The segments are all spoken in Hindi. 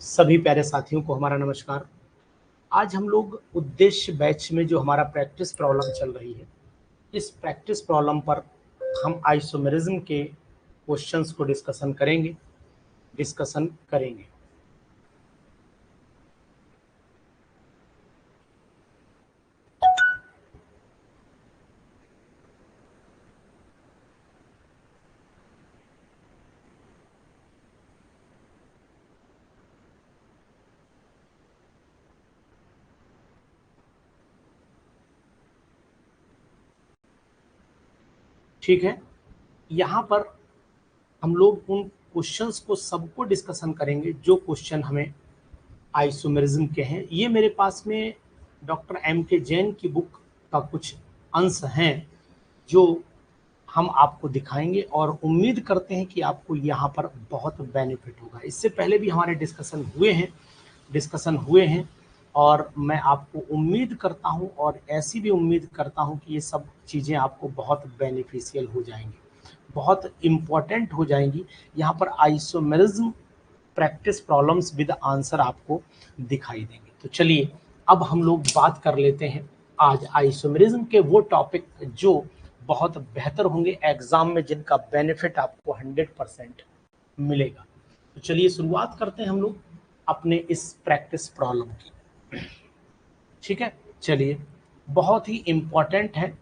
सभी प्यारे साथियों को हमारा नमस्कार। आज हम लोग उद्देश्य बैच में जो हमारा प्रैक्टिस प्रॉब्लम चल रही है, इस प्रैक्टिस प्रॉब्लम पर हम आइसोमेरिज्म के क्वेश्चंस को डिस्कशन करेंगे। ठीक है, यहाँ पर हम लोग उन क्वेश्चंस को सबको डिस्कशन करेंगे जो क्वेश्चन हमें आइसोमेरिज्म के हैं। ये मेरे पास में डॉक्टर एम के जैन की बुक का कुछ अंश हैं जो हम आपको दिखाएंगे और उम्मीद करते हैं कि आपको यहाँ पर बहुत बेनिफिट होगा। इससे पहले भी हमारे डिस्कशन हुए हैं और मैं आपको उम्मीद करता हूँ और ऐसी भी उम्मीद करता हूँ कि ये सब चीज़ें आपको बहुत बेनिफिशियल हो जाएंगी, बहुत इम्पॉर्टेंट हो जाएंगी। यहाँ पर isomerism practice problems with answer आपको दिखाई देंगे। तो चलिए अब हम लोग बात कर लेते हैं आज आइसोमेरिज्म के वो टॉपिक जो बहुत बेहतर होंगे एग्जाम में, जिनका बेनिफिट आपको 100% मिलेगा। तो चलिए शुरुआत करते हैं हम लोग अपने इस प्रैक्टिस प्रॉब्लम की। ठीक है, चलिए, बहुत ही इंपॉर्टेंट है।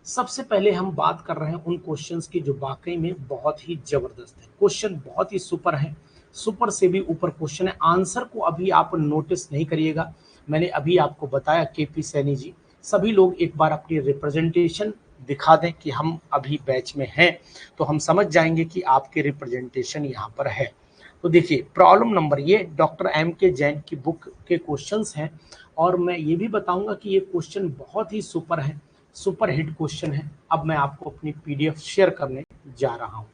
सबसे पहले हम बात कर रहे हैं उन क्वेश्चंस की जो वाकई में बहुत ही जबरदस्त है। क्वेश्चन बहुत ही सुपर है, सुपर से भी ऊपर क्वेश्चन है। आंसर को अभी आप नोटिस नहीं करिएगा, मैंने अभी आपको बताया केपी सैनी जी। सभी लोग एक बार अपनी रिप्रेजेंटेशन दिखा दें कि हम अभी बैच में हैं, तो हम समझ जाएंगे कि आपके रिप्रेजेंटेशन यहाँ पर है। तो देखिए प्रॉब्लम नंबर, ये डॉक्टर एम के जैन की बुक के क्वेश्चंस हैं और मैं ये भी बताऊंगा कि ये क्वेश्चन बहुत ही सुपर है, सुपर हिट क्वेश्चन है। अब मैं आपको अपनी पीडीएफ शेयर करने जा रहा हूं।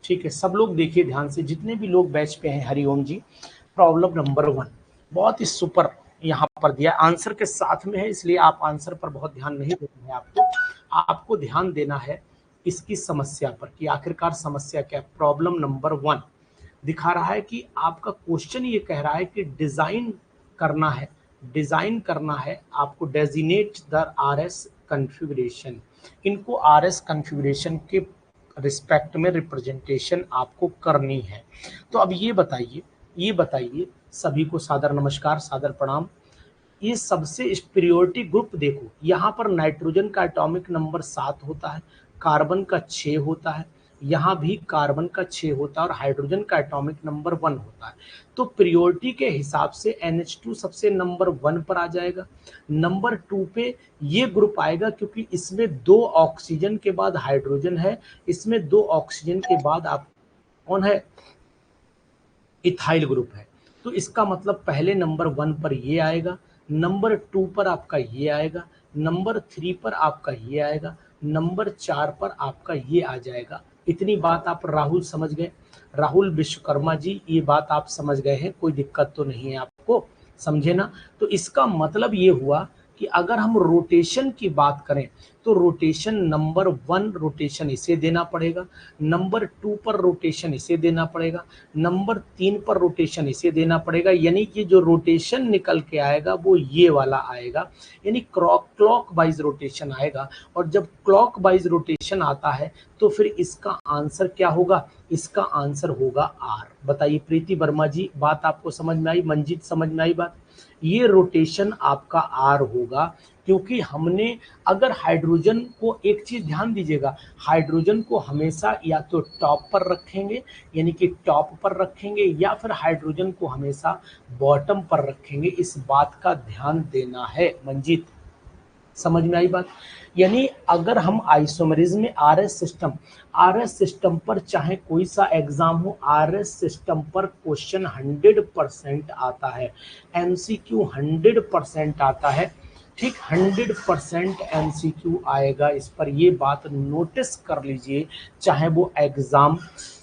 ठीक है, सब लोग देखिए ध्यान से, जितने भी लोग बैच पे हैं, हरिओम जी। प्रॉब्लम नंबर 1 बहुत ही सुपर यहाँ पर दिया, आंसर के साथ में है, इसलिए आप आंसर पर बहुत ध्यान नहीं देना है। आपको ध्यान देना है इसकी समस्या पर कि आखिरकार समस्या क्या है। प्रॉब्लम नंबर 1 दिखा रहा है कि आपका क्वेश्चन ये कह रहा है कि डिजाइन करना है आपको, डेजिनेट द आरएस कॉन्फ़िगरेशन। इनको आरएस कॉन्फ़िगरेशन के रिस्पेक्ट में रिप्रेजेंटेशन आपको करनी है। तो अब ये बताइए सभी को सादर नमस्कार, सादर प्रणाम। ये सबसे प्रियोरिटी ग्रुप देखो, यहाँ पर नाइट्रोजन का एटॉमिक नंबर 7 होता है, कार्बन का 6 होता है, यहाँ भी कार्बन का 6 होता है और हाइड्रोजन का एटॉमिक नंबर 1 होता है। तो प्रियोरिटी के हिसाब से NH2 सबसे नंबर 1 पर आ जाएगा। नंबर 2 पे ये ग्रुप आएगा क्योंकि इसमें 2 ऑक्सीजन के बाद हाइड्रोजन है, इसमें 2 ऑक्सीजन के बाद आप कौन है, इथाइल ग्रुप है। तो इसका मतलब पहले नंबर 1 पर ये आएगा, नंबर 2 पर आपका ये आएगा, नंबर 3 पर आपका ये आएगा, नंबर 4 पर आपका ये आ जाएगा। इतनी बात आप राहुल समझ गए, राहुल विश्वकर्मा जी, ये बात आप समझ गए हैं, कोई दिक्कत तो नहीं है आपको, समझे ना। तो इसका मतलब ये हुआ कि अगर हम रोटेशन की बात करें तो रोटेशन नंबर 1 रोटेशन इसे देना पड़ेगा, नंबर 2 पर रोटेशन इसे देना पड़ेगा, नंबर 3 पर रोटेशन इसे देना पड़ेगा। यानी कि जो रोटेशन निकल के आएगा वो ये वाला आएगा, यानी क्लॉक वाइज रोटेशन आएगा। और जब क्लॉक वाइज रोटेशन आता है तो फिर इसका आंसर क्या होगा, इसका आंसर होगा आर। बताइए प्रीति वर्मा जी, बात आपको समझ में आई, मंजीत समझ में आई बात। ये रोटेशन आपका आर होगा क्योंकि हमने, अगर हाइड्रोजन को, एक चीज ध्यान दीजिएगा, हाइड्रोजन को हमेशा या तो टॉप पर रखेंगे, यानी कि टॉप पर रखेंगे, या फिर हाइड्रोजन को हमेशा बॉटम पर रखेंगे। इस बात का ध्यान देना है मंजीत, समझ में आई बात। यानी अगर हम आइसोमेरिज्म में आरएस सिस्टम पर चाहे कोई सा एग्जाम हो, आरएस सिस्टम पर क्वेश्चन 100% आता है, एमसीक्यू 100% आता है। ठीक, 100% एमसीक्यू आएगा इस पर, ये बात नोटिस कर लीजिए। चाहे वो एग्जाम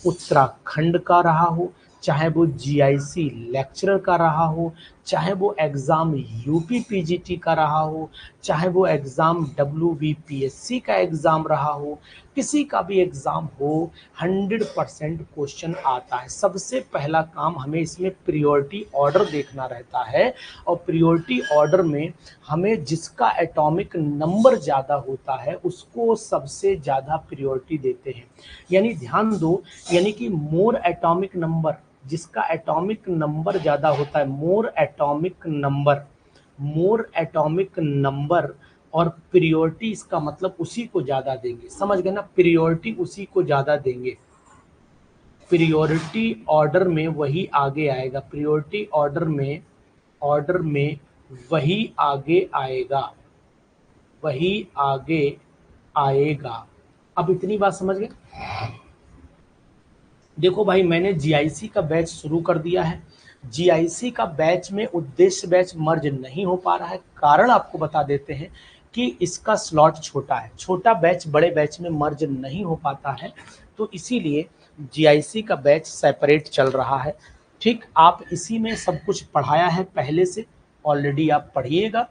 उत्तराखंड का रहा हो, चाहे वो जीआईसी लेक्चरर का रहा हो, चाहे वो एग्ज़ाम यूपी पीजीटी का रहा हो, चाहे वो एग्ज़ाम डब्ल्यूबीपीएससी का एग्ज़ाम रहा हो, किसी का भी एग्ज़ाम हो, 100% क्वेश्चन आता है। सबसे पहला काम हमें इसमें प्रायोरिटी ऑर्डर देखना रहता है, और प्रायोरिटी ऑर्डर में हमें जिसका एटॉमिक नंबर ज़्यादा होता है उसको सबसे ज़्यादा प्रायोरिटी देते हैं। यानी ध्यान दो, यानी कि मोर एटॉमिक नंबर, जिसका एटॉमिक नंबर ज़्यादा होता है, मोर एटॉमिक नंबर और प्रायोरिटी, इसका मतलब उसी को ज़्यादा देंगे। समझ गए ना, प्रायोरिटी उसी को ज़्यादा देंगे। प्रायोरिटी ऑर्डर में वही आगे आएगा, प्रायोरिटी ऑर्डर में वही आगे आएगा, वही आगे आएगा। अब इतनी बात समझ गए। देखो भाई, मैंने जीआईसी का बैच शुरू कर दिया है। जीआईसी का बैच में उद्देश्य बैच मर्ज नहीं हो पा रहा है, कारण आपको बता देते हैं कि इसका स्लॉट छोटा है, छोटा बैच बड़े बैच में मर्ज नहीं हो पाता है, तो इसीलिए जीआईसी का बैच सेपरेट चल रहा है। ठीक, आप इसी में सब कुछ पढ़ाया है पहले से, ऑलरेडी आप पढ़िएगा,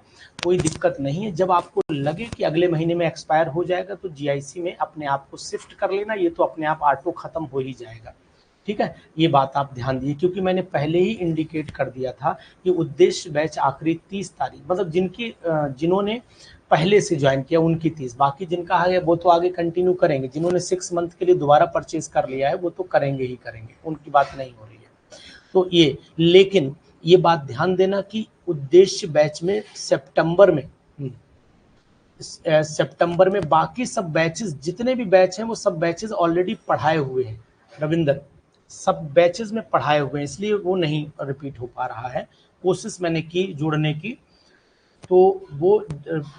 कोई दिक्कत नहीं है। जब आपको लगे कि अगले महीने में एक्सपायर हो जाएगा तो जीआईसी में अपने आप को शिफ्ट कर लेना, ये तो अपने आप ऑटो खत्म हो ही जाएगा। ठीक है, ये बात आप ध्यान दीजिए, क्योंकि मैंने पहले ही इंडिकेट कर दिया था कि उद्देश्य बैच आखिरी 30 तारीख, मतलब जिन्होंने पहले से ज्वाइन किया उनकी 30, बाकी जिनका है वो तो आगे कंटिन्यू करेंगे, जिन्होंने 6 मंथ के लिए दोबारा परचेज कर लिया है वो तो करेंगे ही करेंगे, उनकी बात नहीं हो रही है। तो ये, लेकिन ये बात ध्यान देना कि उद्देश्य बैच में सितंबर में बाकी सब बैचेस, जितने भी बैच हैं वो सब बैचेस ऑलरेडी पढ़ाए हुए हैं रविंदर, सब बैचेस में पढ़ाए हुए हैं, इसलिए वो नहीं रिपीट हो पा रहा है। कोशिश मैंने की जुड़ने की, तो वो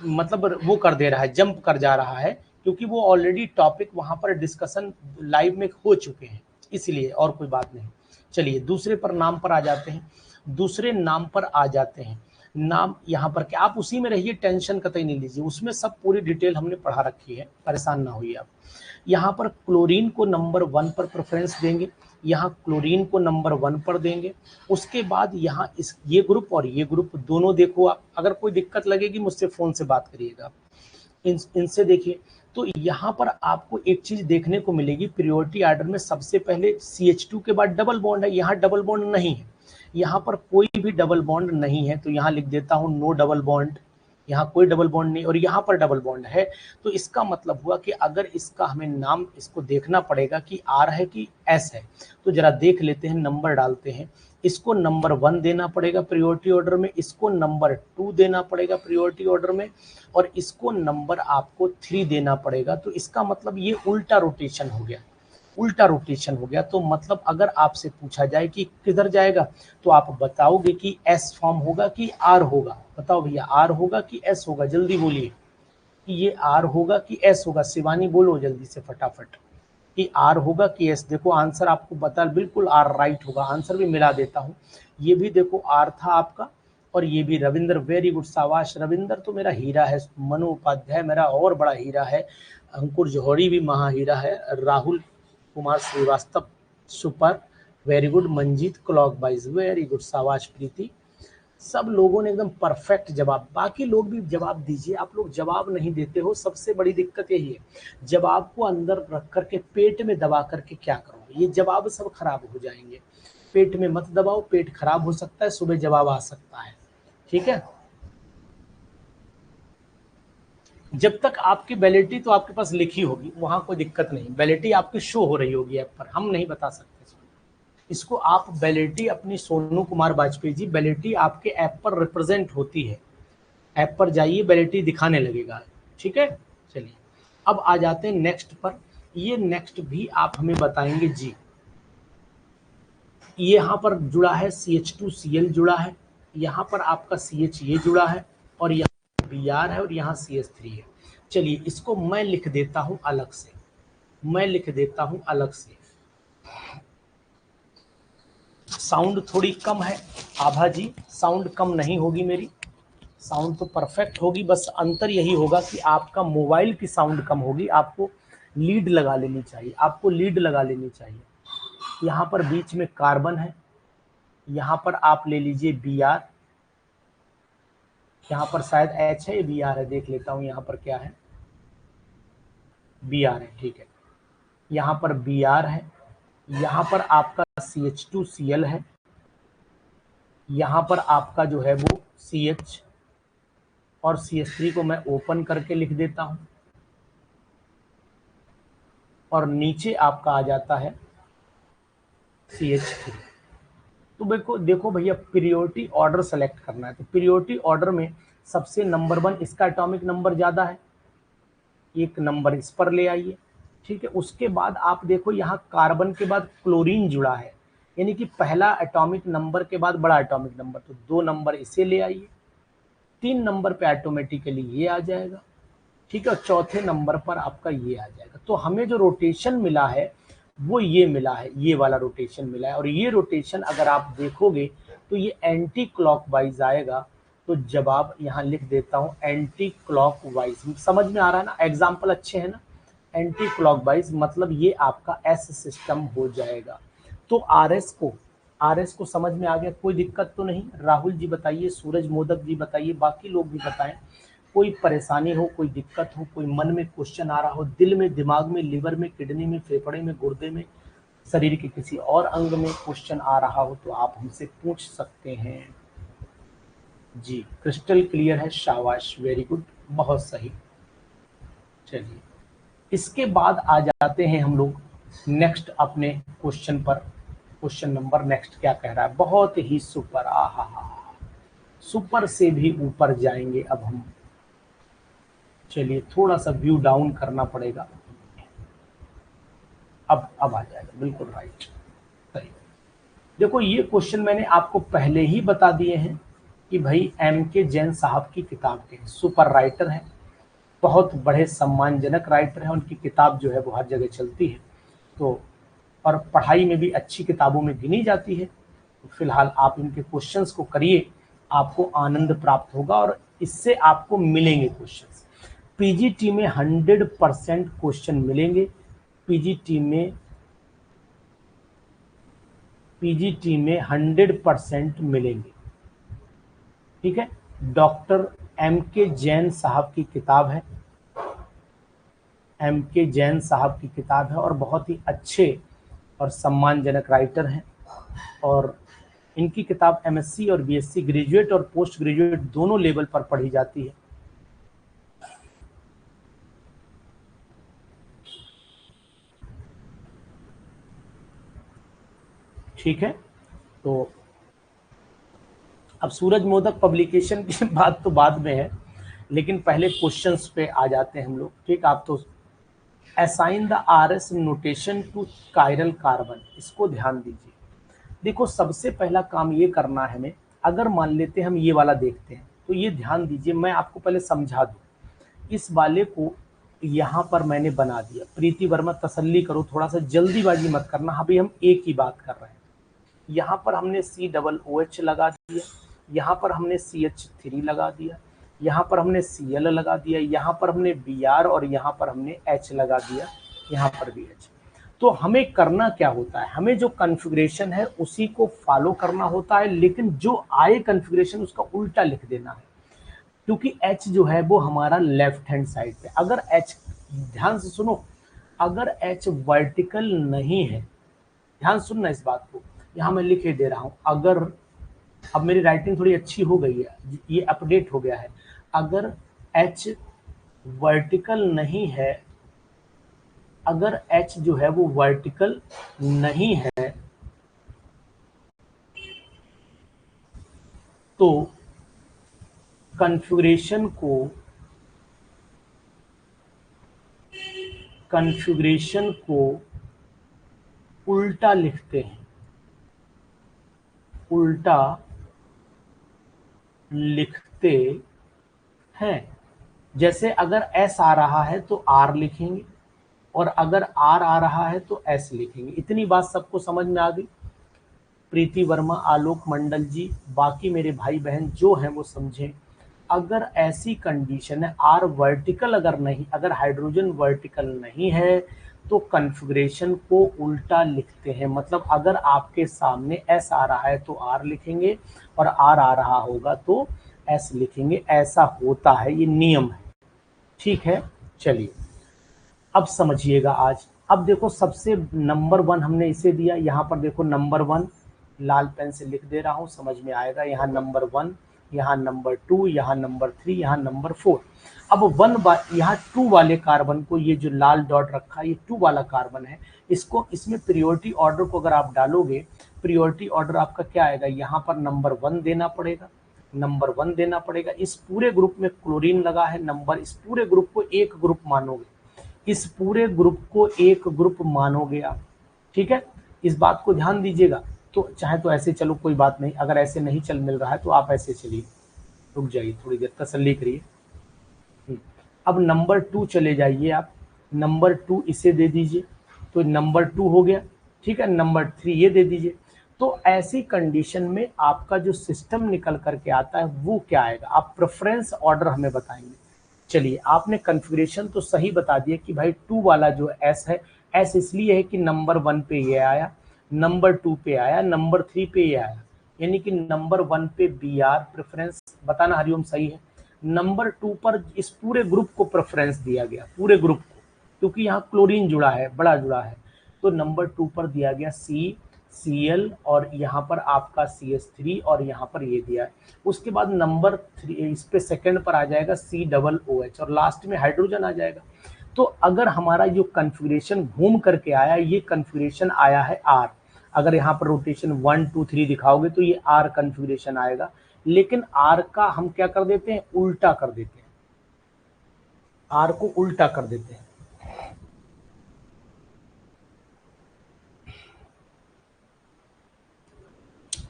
मतलब वो कर दे रहा है, जंप कर जा रहा है, क्योंकि वो ऑलरेडी टॉपिक वहां पर डिस्कशन लाइव में हो चुके हैं, इसलिए, और कोई बात नहीं। चलिए दूसरे पर नाम पर आ जाते हैं, दूसरे नाम पर आ जाते हैं। नाम यहाँ पर क्या, आप उसी में रहिए, टेंशन कतई नहीं लीजिए, उसमें सब पूरी डिटेल हमने पढ़ा रखी है, परेशान ना होइए आप। यहाँ पर क्लोरीन को नंबर 1 पर प्रेफरेंस देंगे, यहाँ क्लोरीन को नंबर 1 पर देंगे। उसके बाद यहाँ ये ग्रुप और ये ग्रुप दोनों देखो आप, अगर कोई दिक्कत लगेगी मुझसे फ़ोन से बात करिएगा, इनसे देखिए। तो यहाँ पर आपको एक चीज़ देखने को मिलेगी, प्रायोरिटी ऑर्डर में सबसे पहले CH2 के बाद डबल बॉन्ड है, यहाँ डबल बॉन्ड नहीं है, यहाँ पर कोई भी डबल बॉन्ड नहीं है, तो यहाँ लिख देता हूँ नो डबल बॉन्ड, यहाँ कोई डबल बॉन्ड नहीं, और यहाँ पर डबल बॉन्ड है। तो इसका मतलब हुआ कि अगर इसका हमें नाम इसको देखना पड़ेगा कि R है कि S है, तो जरा देख लेते हैं, नंबर डालते हैं। इसको नंबर 1 देना पड़ेगा प्रायोरिटी ऑर्डर में, इसको नंबर 2 देना पड़ेगा प्रायोरिटी ऑर्डर में, और इसको नंबर आपको 3 देना पड़ेगा। तो इसका मतलब ये उल्टा रोटेशन हो गया, उल्टा रोटेशन हो गया। तो मतलब अगर आपसे पूछा जाए कि किधर जाएगा, तो आप बताओगे कि S फॉर्म होगा कि R होगा, बताओ भैया, R होगा कि S होगा, जल्दी बोलिए कि ये R होगा कि S होगा, शिवानी बोलो जल्दी से फटाफट कि R होगा कि S। देखो आंसर आपको बता, बिल्कुल R राइट होगा, आंसर भी मिला देता हूँ। ये भी देखो R था आपका, और ये भी रविंदर, वेरी गुड, शाबाश रविंदर तो मेरा हीरा है, मनु उपाध्याय मेरा और बड़ा हीरा है, अंकुर जौहरी भी महा हीरा है, Rahul Kumar Shrivastava super, very good, Manjeet clockwise, very good, शाबाश प्रीति, सब लोगों ने एकदम परफेक्ट जवाब। बाकी लोग भी जवाब दीजिए, आप लोग जवाब नहीं देते हो, सबसे बड़ी दिक्कत यही है। जवाब को अंदर रख करके पेट में दबा करके क्या करोगे, ये जवाब सब खराब हो जाएंगे। पेट में मत दबाओ, पेट खराब हो सकता है, सुबह जवाब आ सकता है, ठीक है। जब तक आपकी वैलिडिटी तो आपके पास लिखी होगी, वहां कोई दिक्कत नहीं, वैलिडिटी आपकी शो हो रही होगी ऐप पर, हम नहीं बता सकते इसको। आप वैलिडिटी अपनी, सोनू कुमार वाजपेयी जी, वैलिडिटी आपके ऐप पर रिप्रेजेंट होती है, ऐप पर जाइए वैलिडिटी दिखाने लगेगा, ठीक है। चलिए अब आ जाते हैं नेक्स्ट पर। ये नेक्स्ट भी आप हमें बताएंगे जी। ये यहाँ पर जुड़ा है CH2Cl जुड़ा है, यहाँ पर आपका CH ये जुड़ा है, और यहाँ Br है, और यहाँ CH3 है। चलिए इसको मैं लिख देता हूँ अलग से, मैं लिख देता हूँ अलग से। साउंड थोड़ी कम है आभा जी, साउंड कम नहीं होगी मेरी, साउंड तो परफेक्ट होगी, बस अंतर यही होगा कि आपका मोबाइल की साउंड कम होगी, आपको लीड लगा लेनी चाहिए, आपको लीड लगा लेनी चाहिए। यहाँ पर बीच में कार्बन है, यहाँ पर आप ले लीजिए Br, यहाँ पर शायद H है, Br है, देख लेता हूँ यहाँ पर क्या है, Br है, ठीक है। यहाँ पर Br है, यहाँ पर आपका CH2Cl है, यहाँ पर आपका जो है वो CH और CH3 को मैं ओपन करके लिख देता हूँ, और नीचे आपका आ जाता है CH3। तो देखो भैया, पीरियोडिटी ऑर्डर सेलेक्ट करना है, तो पीरियोडिटी ऑर्डर में सबसे नंबर 1 इसका एटॉमिक नंबर ज़्यादा है, एक नंबर इस पर ले आइए, ठीक है। उसके बाद आप देखो यहाँ कार्बन के बाद क्लोरीन जुड़ा है, यानी कि पहला एटॉमिक नंबर के बाद बड़ा एटॉमिक नंबर, तो 2 नंबर इसे ले आइए, 3 नंबर पे ऑटोमेटिकली ये आ जाएगा, ठीक है, और चौथे नंबर पर आपका ये आ जाएगा। तो हमें जो रोटेशन मिला है वो ये मिला है, ये वाला रोटेशन मिला है, और ये रोटेशन अगर आप देखोगे तो ये एंटी क्लॉकवाइज आएगा। तो जवाब यहाँ लिख देता हूँ एंटी क्लॉकवाइज। समझ में आ रहा है ना, एग्जाम्पल अच्छे हैं ना, एंटी क्लॉकवाइज मतलब ये आपका एस सिस्टम हो जाएगा। तो आरएस को समझ में आ गया, कोई दिक्कत तो नहीं? राहुल जी बताइए, सूरज मोदक जी बताइए, बाकी लोग भी बताएं, कोई परेशानी हो, कोई दिक्कत हो, कोई मन में क्वेश्चन आ रहा हो, दिल में, दिमाग में, लिवर में, किडनी में, फेफड़े में, गुर्दे में, शरीर के किसी और अंग में क्वेश्चन आ रहा हो तो आप हमसे पूछ सकते हैं। जी क्रिस्टल क्लियर है, शाबाश, वेरी गुड, बहुत सही। चलिए इसके बाद आ जाते हैं हम लोग नेक्स्ट अपने क्वेश्चन पर। क्वेश्चन नंबर नेक्स्ट क्या कह रहा है, बहुत ही सुपर, आहा, सुपर से भी ऊपर जाएंगे अब हम। चलिए थोड़ा सा व्यू डाउन करना पड़ेगा, अब आ जाएगा, बिल्कुल राइट, सही। देखो ये क्वेश्चन मैंने आपको पहले ही बता दिए हैं कि भाई M.K. जैन साहब की किताब के सुपर राइटर हैं, बहुत बड़े सम्मानजनक राइटर हैं, उनकी किताब जो है वो हर जगह चलती है, तो और पढ़ाई में भी अच्छी किताबों में गिनी जाती है। तो फिलहाल आप इनके क्वेश्चंस को करिए, आपको आनंद प्राप्त होगा और इससे आपको मिलेंगे क्वेश्चंस। पीजीटी में 100% क्वेश्चन मिलेंगे, पीजीटी में 100% मिलेंगे, ठीक है। Doctor M.K. जैन साहब की किताब है, M.K. जैन साहब की किताब है, और बहुत ही अच्छे और सम्मानजनक राइटर हैं, और इनकी किताब MSc और BSc ग्रेजुएट और पोस्ट ग्रेजुएट दोनों लेवल पर पढ़ी जाती है। ठीक है, तो अब सूरज मोदक पब्लिकेशन की बात तो बाद में है, लेकिन पहले क्वेश्चंस पे आ जाते हैं हम लोग, ठीक। आप तो assign the RS notation to chiral carbon, इसको ध्यान दीजिए। देखो सबसे पहला काम ये करना है हमें, अगर मान लेते हैं हम ये वाला देखते हैं, तो ये ध्यान दीजिए, मैं आपको पहले समझा दूं। इस वाले को यहाँ पर मैंने बना दिया, प्रीति वर्मा तसल्ली करो, थोड़ा सा जल्दीबाजी मत करना, अभी हम एक ही बात कर रहे हैं। यहाँ पर हमने COOH लगा दिया, यहाँ पर हमने CH3 लगा दिया, यहाँ पर हमने Cl लगा दिया, यहाँ पर हमने Br और यहाँ पर हमने H लगा दिया, यहाँ पर भी H। तो हमें करना क्या होता है, हमें जो कॉन्फ़िगरेशन है उसी को फॉलो करना होता है, लेकिन जो आए कॉन्फ़िगरेशन उसका उल्टा लिख देना है, क्योंकि H जो है वो हमारा लेफ्ट हैंड साइड पे। अगर H, ध्यान से सुनो, अगर H वर्टिकल नहीं है, ध्यान सुनना इस बात को, यहाँ मैं लिख दे रहा हूँ, अगर, अब मेरी राइटिंग थोड़ी अच्छी हो गई है, ये अपडेट हो गया है, अगर H वर्टिकल नहीं है, अगर H जो है वो वर्टिकल नहीं है, तो कॉन्फ़िगरेशन को उल्टा लिखते हैं, उल्टा लिखते हैं। जैसे अगर S आ रहा है तो R लिखेंगे, और अगर R आ रहा है तो S लिखेंगे। इतनी बात सबको समझ में आ गई? प्रीति वर्मा, आलोक मंडल जी, बाकी मेरे भाई बहन जो हैं वो समझें, अगर ऐसी कंडीशन है, R वर्टिकल अगर नहीं, अगर हाइड्रोजन वर्टिकल नहीं है, तो कॉन्फ़िगरेशन को उल्टा लिखते हैं। मतलब अगर आपके सामने एस आ रहा है तो आर लिखेंगे और आर आ रहा होगा तो एस लिखेंगे, ऐसा होता है, ये नियम है। ठीक है, चलिए अब समझिएगा आज। अब देखो सबसे नंबर 1 हमने इसे दिया, यहाँ पर देखो नंबर 1 लाल पेन से लिख दे रहा हूँ, समझ में आएगा। यहाँ नंबर 1, यहाँ नंबर 2, यहाँ नंबर 3, यहाँ नंबर 4। अब यहाँ 2 वाले कार्बन को, ये जो लाल डॉट रखा है ये 2 वाला कार्बन है, इसको इसमें प्रियोरिटी ऑर्डर को अगर आप डालोगे, प्रियोरिटी ऑर्डर आपका क्या आएगा, यहाँ पर नंबर 1 देना पड़ेगा, नंबर 1 देना पड़ेगा। इस पूरे ग्रुप में क्लोरीन लगा है, नंबर, इस पूरे ग्रुप को एक ग्रुप मानोगे, इस पूरे ग्रुप को एक ग्रुप मानोगे आप। ठीक है, इस बात को ध्यान दीजिएगा। तो चाहे तो ऐसे चलो, कोई बात नहीं, अगर ऐसे नहीं चल मिल रहा है तो आप ऐसे चलिए, रुक जाइए थोड़ी देर, तसल्ली करिए। अब नंबर 2 चले जाइए आप, नंबर 2 इसे दे दीजिए, तो नंबर 2 हो गया। ठीक है, नंबर 3 ये दे दीजिए। तो ऐसी कंडीशन में आपका जो सिस्टम निकल करके आता है वो क्या आएगा, आप प्रेफरेंस ऑर्डर हमें बताएंगे। चलिए, आपने कॉन्फ़िगरेशन तो सही बता दिया कि भाई 2 वाला जो एस है, एस इसलिए है कि नंबर 1 पे ये आया, नंबर 2 पे आया, नंबर 3 पे ये आया, यानी कि नंबर 1 पे बी आर प्रेफरेंस, बताना हरिओम सही है। नंबर 2 पर इस पूरे ग्रुप को प्रेफरेंस दिया गया, पूरे ग्रुप को, क्योंकि यहाँ क्लोरीन जुड़ा है, बड़ा जुड़ा है, तो नंबर 2 पर दिया गया सी, Cl, और यहाँ पर आपका CH3, और यहाँ पर ये दिया है। उसके बाद नंबर 3 इस पे सेकंड पर आ जाएगा COOH, और लास्ट में हाइड्रोजन आ जाएगा। तो अगर हमारा जो कॉन्फ़िगरेशन घूम करके आया, ये कॉन्फ़िगरेशन आया है R, अगर यहाँ पर रोटेशन 1 2 3 दिखाओगे तो ये R कॉन्फ़िगरेशन आएगा, लेकिन R का हम क्या कर देते हैं, उल्टा कर देते हैं, R को उल्टा कर देते हैं।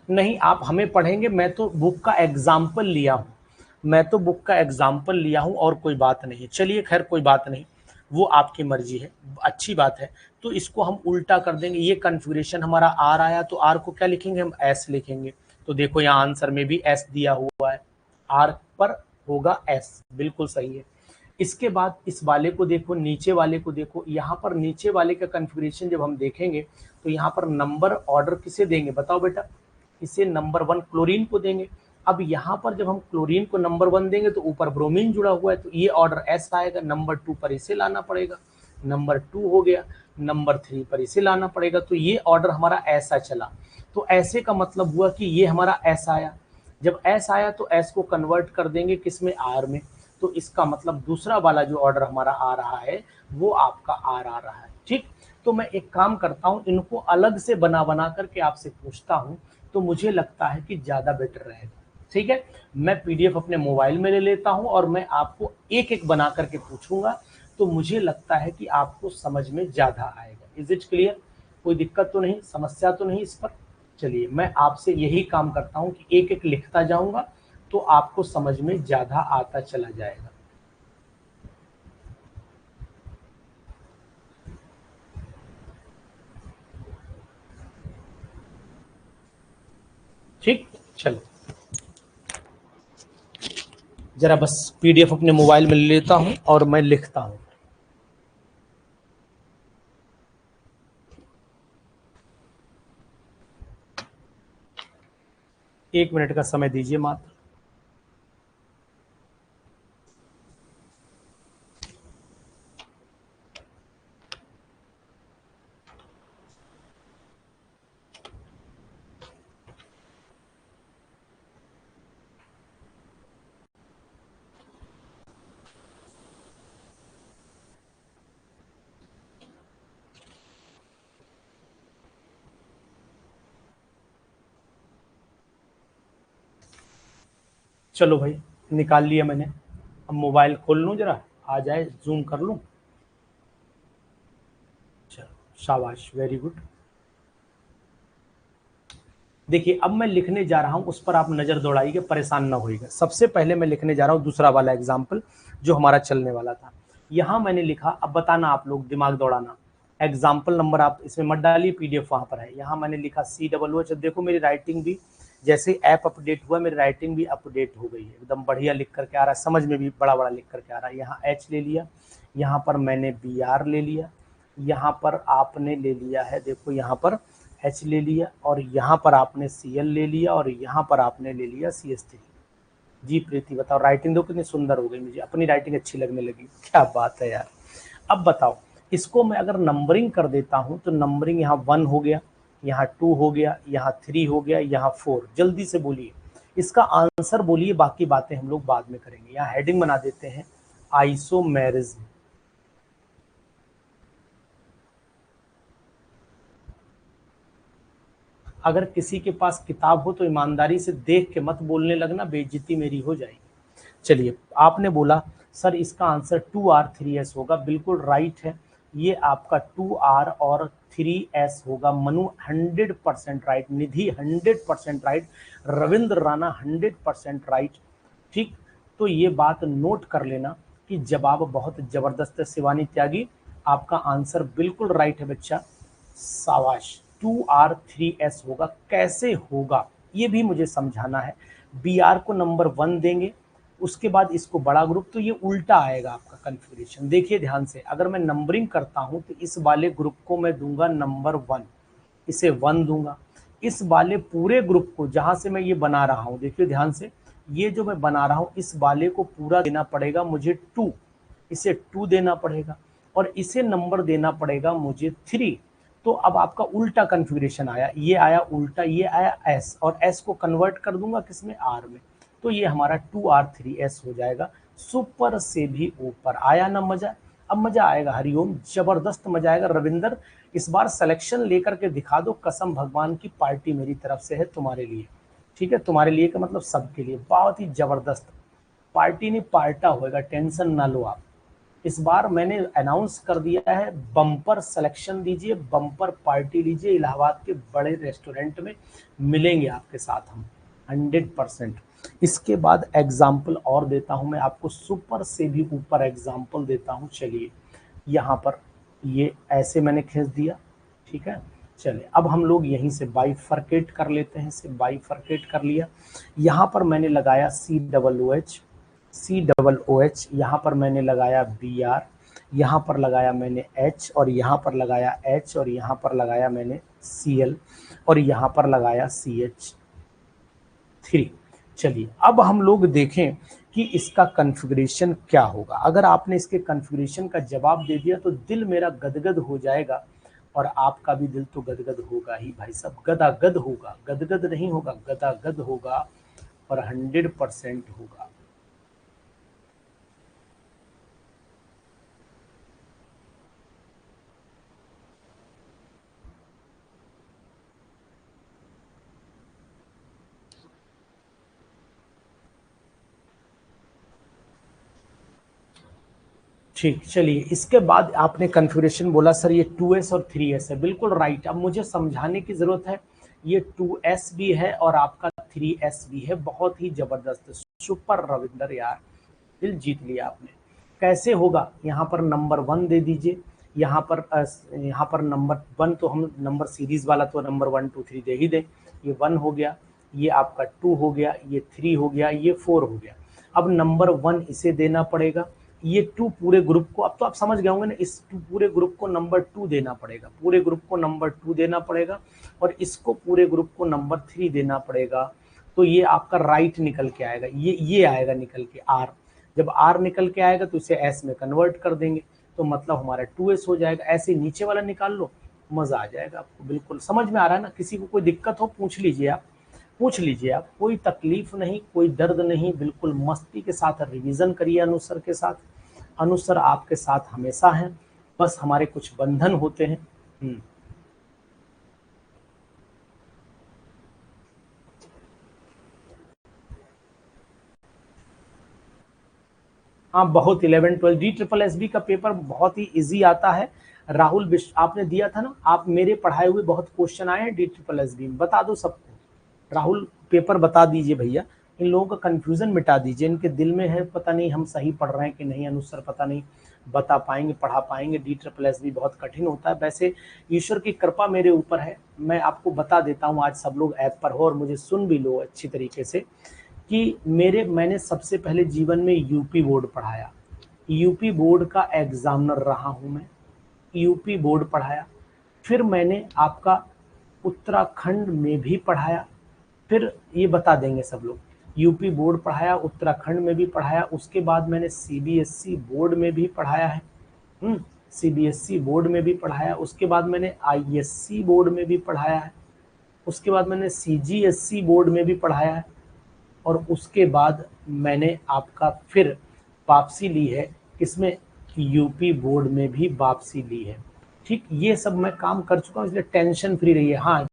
नहीं, आप हमें पढ़ेंगे, मैं तो बुक का एग्जाम्पल लिया हूँ, मैं तो बुक का एग्जाम्पल लिया हूँ, और कोई बात नहीं। चलिए खैर कोई बात नहीं, वो आपकी मर्जी है, अच्छी बात है। तो इसको हम उल्टा कर देंगे, ये कॉन्फ़िगरेशन हमारा आर आया तो आर को क्या लिखेंगे, हम एस लिखेंगे। तो देखो यहाँ आंसर में भी एस दिया हुआ है, आर पर होगा एस, बिल्कुल सही है। इसके बाद इस वाले को देखो, नीचे वाले को देखो, यहाँ पर नीचे वाले का कॉन्फ़िगरेशन जब हम देखेंगे तो यहाँ पर नंबर ऑर्डर किसे देंगे, बताओ बेटा, इसे नंबर 1 क्लोरीन को देंगे। अब यहाँ पर जब हम क्लोरीन को नंबर 1 देंगे तो ऊपर ब्रोमीन जुड़ा हुआ है, तो ये ऑर्डर एस आएगा, नंबर 2 पर इसे लाना पड़ेगा, नंबर 2 हो गया, नंबर 3 पर इसे लाना पड़ेगा, तो ये ऑर्डर हमारा ऐसा चला। तो ऐसे का मतलब हुआ कि ये हमारा एस आया, जब एस आया तो एस को कन्वर्ट कर देंगे किस में, आर में। तो इसका मतलब दूसरा वाला जो ऑर्डर हमारा आ रहा है वो आपका आर आ रहा है। ठीक, तो मैं एक काम करता हूँ, इनको अलग से बना बना करके आपसे पूछता हूँ, तो मुझे लगता है कि ज़्यादा बेटर रहेगा। ठीक है, मैं पीडीएफ अपने मोबाइल में ले लेता हूँ और मैं आपको एक एक बना करके पूछूंगा, तो मुझे लगता है कि आपको समझ में ज़्यादा आएगा। इज इट क्लियर, कोई दिक्कत तो नहीं, समस्या तो नहीं इस पर। चलिए, मैं आपसे यही काम करता हूँ कि एक एक लिखता जाऊंगा तो आपको समझ में ज़्यादा आता चला जाएगा। ठीक, चलो जरा बस पीडीएफ अपने मोबाइल में ले लेता हूँ और मैं लिखता हूँ। एक मिनट का समय दीजिए मात्र। चलो भाई, निकाल लिया मैंने। अब मोबाइल खोल लूँ जरा, आ जाए, जूम कर लूँ। चलो शाबाश, वेरी गुड। देखिए अब मैं लिखने जा रहा हूँ, उस पर आप नज़र दौड़ाइएगा, परेशान ना होइएगा। सबसे पहले मैं लिखने जा रहा हूँ दूसरा वाला एग्जाम्पल जो हमारा चलने वाला था। यहाँ मैंने लिखा, अब बताना आप लोग, दिमाग दौड़ाना। एग्जाम्पल नंबर आप इसमें मत डालिए, पीडीएफ वहाँ पर है। यहाँ मैंने लिखा COOH। देखो मेरी राइटिंग भी, जैसे ऐप अपडेट हुआ मेरी राइटिंग भी अपडेट हो गई है, एकदम बढ़िया लिख करके आ रहा है, समझ में भी बड़ा बड़ा लिख करके आ रहा है। यहाँ H ले लिया, यहाँ पर मैंने BR ले लिया, यहाँ पर आपने ले लिया है, देखो यहाँ पर H ले लिया, और यहाँ पर आपने Cl ले लिया, और यहाँ पर आपने ले लिया CH3। जी प्रीति बताओ, राइटिंग दो कितनी सुंदर हो गई, मुझे अपनी राइटिंग अच्छी लगने लगी, क्या बात है यार। अब बताओ, इसको मैं अगर नंबरिंग कर देता हूं तो नंबरिंग यहाँ 1 हो गया, यहाँ 2 हो गया, यहाँ 3 हो गया, यहाँ 4। जल्दी से बोलिए इसका आंसर, बोलिए, बाकी बातें हम लोग बाद में करेंगे। यहाँ हेडिंग बना देते हैं आइसोमेरिज्म। अगर किसी के पास किताब हो तो ईमानदारी से देख के मत बोलने लगना, बेइज्जती मेरी हो जाएगी। चलिए, आपने बोला सर इसका आंसर 2R3S होगा, बिल्कुल राइट है। ये आपका 2R और 3S होगा। मनु 100% राइट, निधि 100% राइट, रविंद्र राणा 100% राइट। ठीक, तो ये बात नोट कर लेना कि जवाब बहुत जबरदस्त है। शिवानी त्यागी, आपका आंसर बिल्कुल राइट है बच्चा, शाबाश। 2R3S होगा। कैसे होगा ये भी मुझे समझाना है। BR को नंबर 1 देंगे, उसके बाद इसको बड़ा ग्रुप, तो ये उल्टा आएगा आपका कन्फिग्रेशन। देखिए ध्यान से, अगर मैं नंबरिंग करता हूं तो इस वाले ग्रुप को मैं दूंगा नंबर 1, इसे 1 दूंगा। इस वाले पूरे ग्रुप को जहां से मैं ये बना रहा हूं, देखिए ध्यान से, ये जो मैं बना रहा हूं इस वाले को पूरा देना पड़ेगा मुझे 2, इसे 2 देना पड़ेगा, और इसे नंबर देना पड़ेगा मुझे 3। तो अब आपका उल्टा कन्फिग्रेशन आया, ये आया उल्टा, ये आया S, और S को कन्वर्ट कर दूंगा किसमें, R में। तो ये हमारा 2R3S हो जाएगा। सुपर से भी ऊपर आया ना मजा। अब मजा आएगा, हरिओम, जबरदस्त मजा आएगा। रविंदर, इस बार सिलेक्शन लेकर के दिखा दो, कसम भगवान की, पार्टी मेरी तरफ से है तुम्हारे लिए। ठीक है, तुम्हारे लिए का मतलब सबके लिए, बहुत ही जबरदस्त पार्टी नहीं पार्टा होएगा, टेंशन ना लो आप। इस बार मैंने अनाउंस कर दिया है, बम्पर सिलेक्शन दीजिए, बम्पर पार्टी लीजिए, इलाहाबाद के बड़े रेस्टोरेंट में मिलेंगे आपके साथ हम 100%। इसके बाद एग्जाम्पल और देता हूं मैं आपको, सुपर से भी ऊपर एग्जाम्पल देता हूं। चलिए, यहाँ पर ये ऐसे मैंने खींच दिया, ठीक है। चलिए, अब हम लोग यहीं से बाइफरकेट कर लेते हैं, इसे बाइफरकेट कर लिया। यहाँ पर मैंने लगाया COOH, यहाँ पर मैंने लगाया BR, यहाँ पर लगाया मैंने H, और यहाँ पर लगाया H, और यहाँ पर लगाया मैंने Cl, और यहाँ पर लगाया CH3। चलिए, अब हम लोग देखें कि इसका कॉन्फ़िगरेशन क्या होगा। अगर आपने इसके कॉन्फ़िगरेशन का जवाब दे दिया तो दिल मेरा गदगद हो जाएगा, और आपका भी दिल तो गदगद होगा ही भाई साहब, गदागद होगा, गदगद नहीं होगा, गदागद होगा, और 100% होगा। ठीक, चलिए, इसके बाद आपने कन्फिग्रेशन बोला सर ये 2S और 3S है, बिल्कुल राइट। अब मुझे समझाने की जरूरत है, ये 2S भी है और आपका 3S भी है, बहुत ही जबरदस्त, सुपर रविंदर यार, दिल जीत लिया आपने। कैसे होगा, यहाँ पर नंबर 1 दे दीजिए, यहाँ पर नंबर 1, तो हम नंबर सीरीज वाला तो नंबर 1 2 3 दे ही दें। ये 1 हो गया, ये आपका 2 हो गया, ये 3 हो गया, ये 4 हो गया। अब नंबर 1 इसे देना पड़ेगा, ये 2 पूरे ग्रुप को, अब तो आप समझ गए होंगे ना, इस पूरे ग्रुप को नंबर 2 देना पड़ेगा, पूरे ग्रुप को नंबर 2 देना पड़ेगा, और इसको पूरे ग्रुप को नंबर 3 देना पड़ेगा। तो ये आपका राइट निकल के आएगा, ये आएगा निकल के R। जब R निकल के आएगा तो इसे S में कन्वर्ट कर देंगे, तो मतलब हमारा 2S हो जाएगा। ऐसे नीचे वाला निकाल लो, मजा आ जाएगा आपको। बिल्कुल समझ में आ रहा है ना, किसी को कोई दिक्कत हो पूछ लीजिए आप, पूछ लीजिए आप, कोई तकलीफ नहीं, कोई दर्द नहीं, बिल्कुल मस्ती के साथ रिवीजन करिए अनुसर के साथ। अनुसर आपके साथ हमेशा हैं, बस हमारे कुछ बंधन होते हैं। हाँ, बहुत 11 12 DSSB का पेपर बहुत ही इजी आता है। राहुल विश्व आपने दिया था ना, आप मेरे पढ़ाए हुए बहुत क्वेश्चन आए हैं DSSB में, बता दो सबको। राहुल पेपर बता दीजिए भैया, इन लोगों का कंफ्यूजन मिटा दीजिए, इनके दिल में है पता नहीं हम सही पढ़ रहे हैं कि नहीं, अनुसार पता नहीं बता पाएंगे, पढ़ा पाएंगे। DSSB बहुत कठिन होता है। वैसे ईश्वर की कृपा मेरे ऊपर है, मैं आपको बता देता हूँ, आज सब लोग ऐप पर हो और मुझे सुन भी लो अच्छी तरीके से, कि मैंने सबसे पहले जीवन में यूपी बोर्ड पढ़ाया, यूपी बोर्ड का एग्जामिनर रहा हूं मैं, यूपी बोर्ड पढ़ाया, फिर मैंने आपका उत्तराखंड में भी पढ़ाया, फिर ये बता देंगे सब लोग, यूपी बोर्ड पढ़ाया, उत्तराखंड में भी पढ़ाया, उसके बाद मैंने सीबीएसई बोर्ड में भी पढ़ाया है, सीबीएसई बोर्ड में भी पढ़ाया, उसके बाद मैंने आईएससी बोर्ड में भी पढ़ाया है, उसके बाद मैंने सीजीएसई बोर्ड में भी पढ़ाया है, और उसके बाद मैंने आपका फिर वापसी ली है, इसमें यूपी बोर्ड में भी वापसी ली है। ठीक, ये सब मैं काम कर चुका हूँ, इसलिए टेंशन फ्री रहिए। हाँ,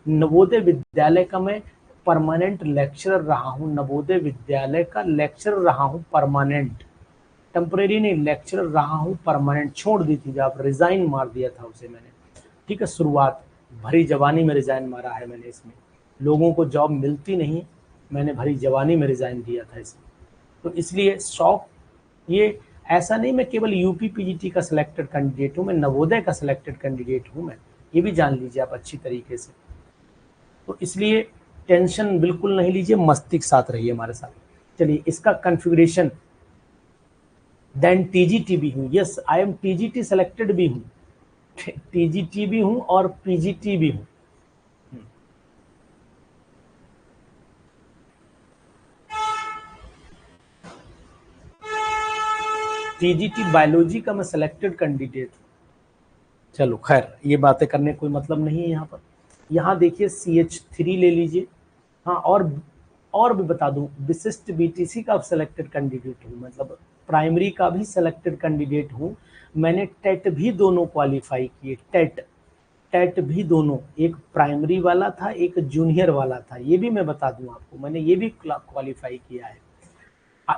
नवोदय विद्यालय का मैं परमानेंट लेक्चरर रहा हूँ, नवोदय विद्यालय का लेक्चरर रहा हूँ परमानेंट, टेम्परेरी नहीं, लेक्चरर रहा हूँ परमानेंट। छोड़ दी थी जब रिजाइन मार दिया था उसे मैंने, ठीक है, शुरुआत भरी जवानी में रिजाइन मारा है मैंने इसमें, लोगों को जॉब मिलती नहीं, मैंने भरी जवानी में रिजाइन दिया था इसमें। तो इसलिए शौक, ये ऐसा नहीं मैं केवल यूपी पीजीटी का सिलेक्टेड कैंडिडेट हूँ, मैं नवोदय का सिलेक्टेड कैंडिडेट हूँ मैं, ये भी जान लीजिए आप अच्छी तरीके से। तो इसलिए टेंशन बिल्कुल नहीं लीजिए, मस्ती के साथ रहिए हमारे साथ। चलिए, इसका कॉन्फ़िगरेशन, देन टीजीटी भी हूँ, yes I am TGT selected भी हूँ, टीजीटी भी हूँ और पीजीटी भी हूँ। टीजीटी बायोलॉजी का मैं सिलेक्टेड कैंडिडेट हूँ। चलो खैर, ये बातें करने कोई मतलब नहीं है यहाँ पर। यहाँ देखिए CH3 ले लीजिए। हाँ, और भी बता दूं, विशिष्ट बीटीसी का सिलेक्टेड कैंडिडेट हूँ, मतलब प्राइमरी का भी सिलेक्टेड कैंडिडेट हूँ। मैंने टेट भी दोनों क्वालिफाई किए, टेट भी दोनों, एक प्राइमरी वाला था, एक जूनियर वाला था, ये भी मैं बता दूं आपको, मैंने ये भी क्वालिफाई किया है।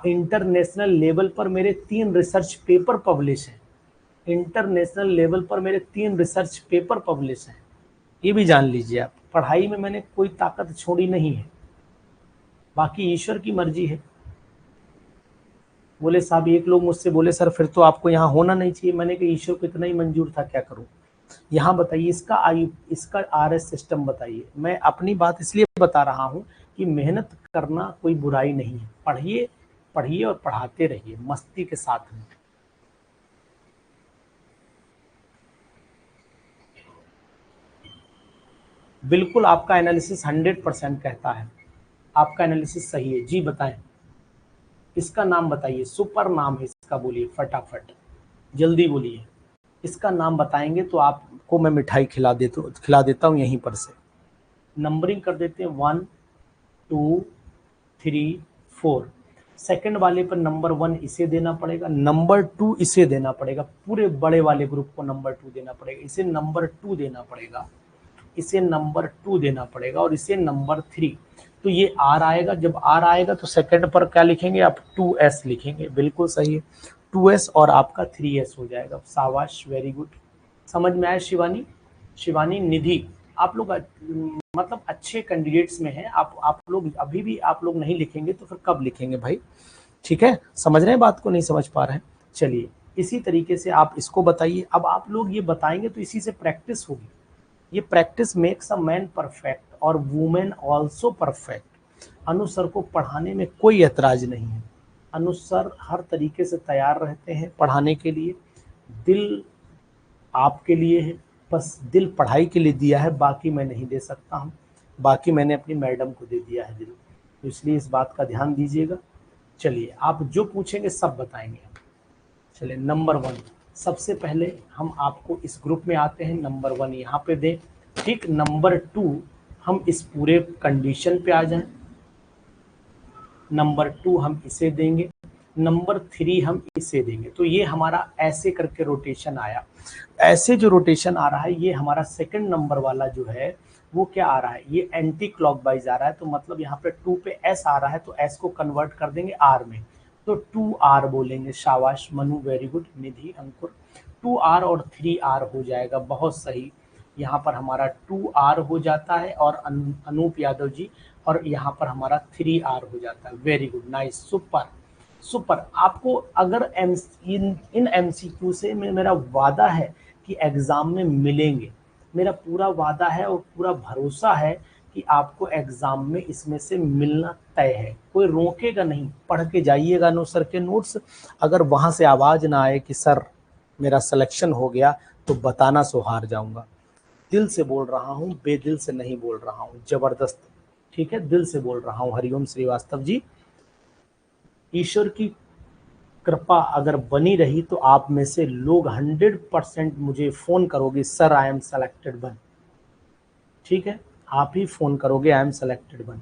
इंटरनेशनल लेवल पर मेरे 3 रिसर्च पेपर पब्लिश हैं, इंटरनेशनल लेवल पर मेरे 3 रिसर्च पेपर पब्लिश हैं, ये भी जान लीजिए आप। पढ़ाई में मैंने कोई ताकत छोड़ी नहीं है, बाकी ईश्वर की मर्जी है। बोले साहब, एक लोग मुझसे बोले सर फिर तो आपको यहाँ होना नहीं चाहिए, मैंने कहा ईश्वर को इतना ही मंजूर था, क्या करूँ। यहाँ बताइए, इसका RS सिस्टम बताइए। मैं अपनी बात इसलिए बता रहा हूँ कि मेहनत करना कोई बुराई नहीं है, पढ़िए पढ़िए और पढ़ाते रहिए मस्ती के साथ में। बिल्कुल आपका एनालिसिस 100% कहता है, आपका एनालिसिस सही है। जी बताएं, इसका नाम बताइए, सुपर नाम है इसका, बोलिए फटाफट, जल्दी बोलिए। इसका नाम बताएंगे तो आपको मैं मिठाई खिला देता हूँ यहीं पर से। नंबरिंग कर देते हैं 1 2 3 4। सेकंड वाले पर नंबर 1 इसे देना पड़ेगा, नंबर 2 इसे देना पड़ेगा, पूरे बड़े वाले ग्रुप को नंबर 2 देना पड़ेगा, इसे नंबर 2 देना पड़ेगा, इसे नंबर 2 देना पड़ेगा, और इसे नंबर 3। तो ये R आएगा, जब R आएगा तो सेकंड पर क्या लिखेंगे आप, 2S लिखेंगे, बिल्कुल सही है, 2S और आपका 3S हो जाएगा। शाबाश, वेरी गुड, समझ में आया शिवानी, शिवानी निधि, आप लोग मतलब अच्छे कैंडिडेट्स में हैं आप लोग। अभी भी आप लोग नहीं लिखेंगे तो फिर कब लिखेंगे भाई, ठीक है, समझ रहे हैं बात को, नहीं समझ पा रहे हैं। चलिए, इसी तरीके से आप इसको बताइए। अब आप लोग ये बताएंगे तो इसी से प्रैक्टिस होगी, ये practice makes a man perfect और वुमेन ऑल्सो परफेक्ट। अनु सर को पढ़ाने में कोई ऐतराज नहीं है, अनु सर हर तरीके से तैयार रहते हैं पढ़ाने के लिए, दिल आपके लिए है, बस दिल पढ़ाई के लिए दिया है, बाकी मैं नहीं दे सकता हूँ, बाकी मैंने अपनी मैडम को दे दिया है दिल, तो इसलिए इस बात का ध्यान दीजिएगा। चलिए, आप जो पूछेंगे सब बताएंगे। चलिए, नंबर 1, सबसे पहले हम आपको इस ग्रुप में आते हैं, नंबर 1 यहाँ पे दें, ठीक। नंबर 2 हम इस पूरे कंडीशन पे आ जाएं, नंबर 2 हम इसे देंगे, नंबर 3 हम इसे देंगे। तो ये हमारा ऐसे करके रोटेशन आया, ऐसे जो रोटेशन आ रहा है ये हमारा सेकंड नंबर वाला जो है वो क्या आ रहा है, ये एंटी क्लॉकवाइज आ रहा है, तो मतलब यहाँ पे 2 पे S आ रहा है, तो S को कन्वर्ट कर देंगे R में, तो 2R बोलेंगे। शाबाश मनु, वेरी गुड, निधि, अंकुर, 2R और 3R हो जाएगा, बहुत सही। यहाँ पर हमारा 2R हो जाता है और अनूप यादव जी, और यहाँ पर हमारा 3R हो जाता है, very good, nice, super super. आपको अगर इन MCQ से मेरा वादा है कि एग्ज़ाम में मिलेंगे, मेरा पूरा वादा है और पूरा भरोसा है कि आपको एग्ज़ाम में इसमें से मिलना तय है, कोई रोकेगा नहीं। पढ़ के जाइएगा अनु सर के नोट्स, अगर वहाँ से आवाज़ ना आए कि सर मेरा सिलेक्शन हो गया, तो बताना सो हार जाऊंगा। दिल से बोल रहा हूँ, बेदिल से नहीं बोल रहा हूँ, जबरदस्त। ठीक है, दिल से बोल रहा हूँ। हरिओम श्रीवास्तव जी, ईश्वर की कृपा अगर बनी रही तो आप में से लोग 100% मुझे फोन करोगे, sir I am selected one. ठीक है, आप ही फोन करोगे आई एम सेलेक्टेड वन।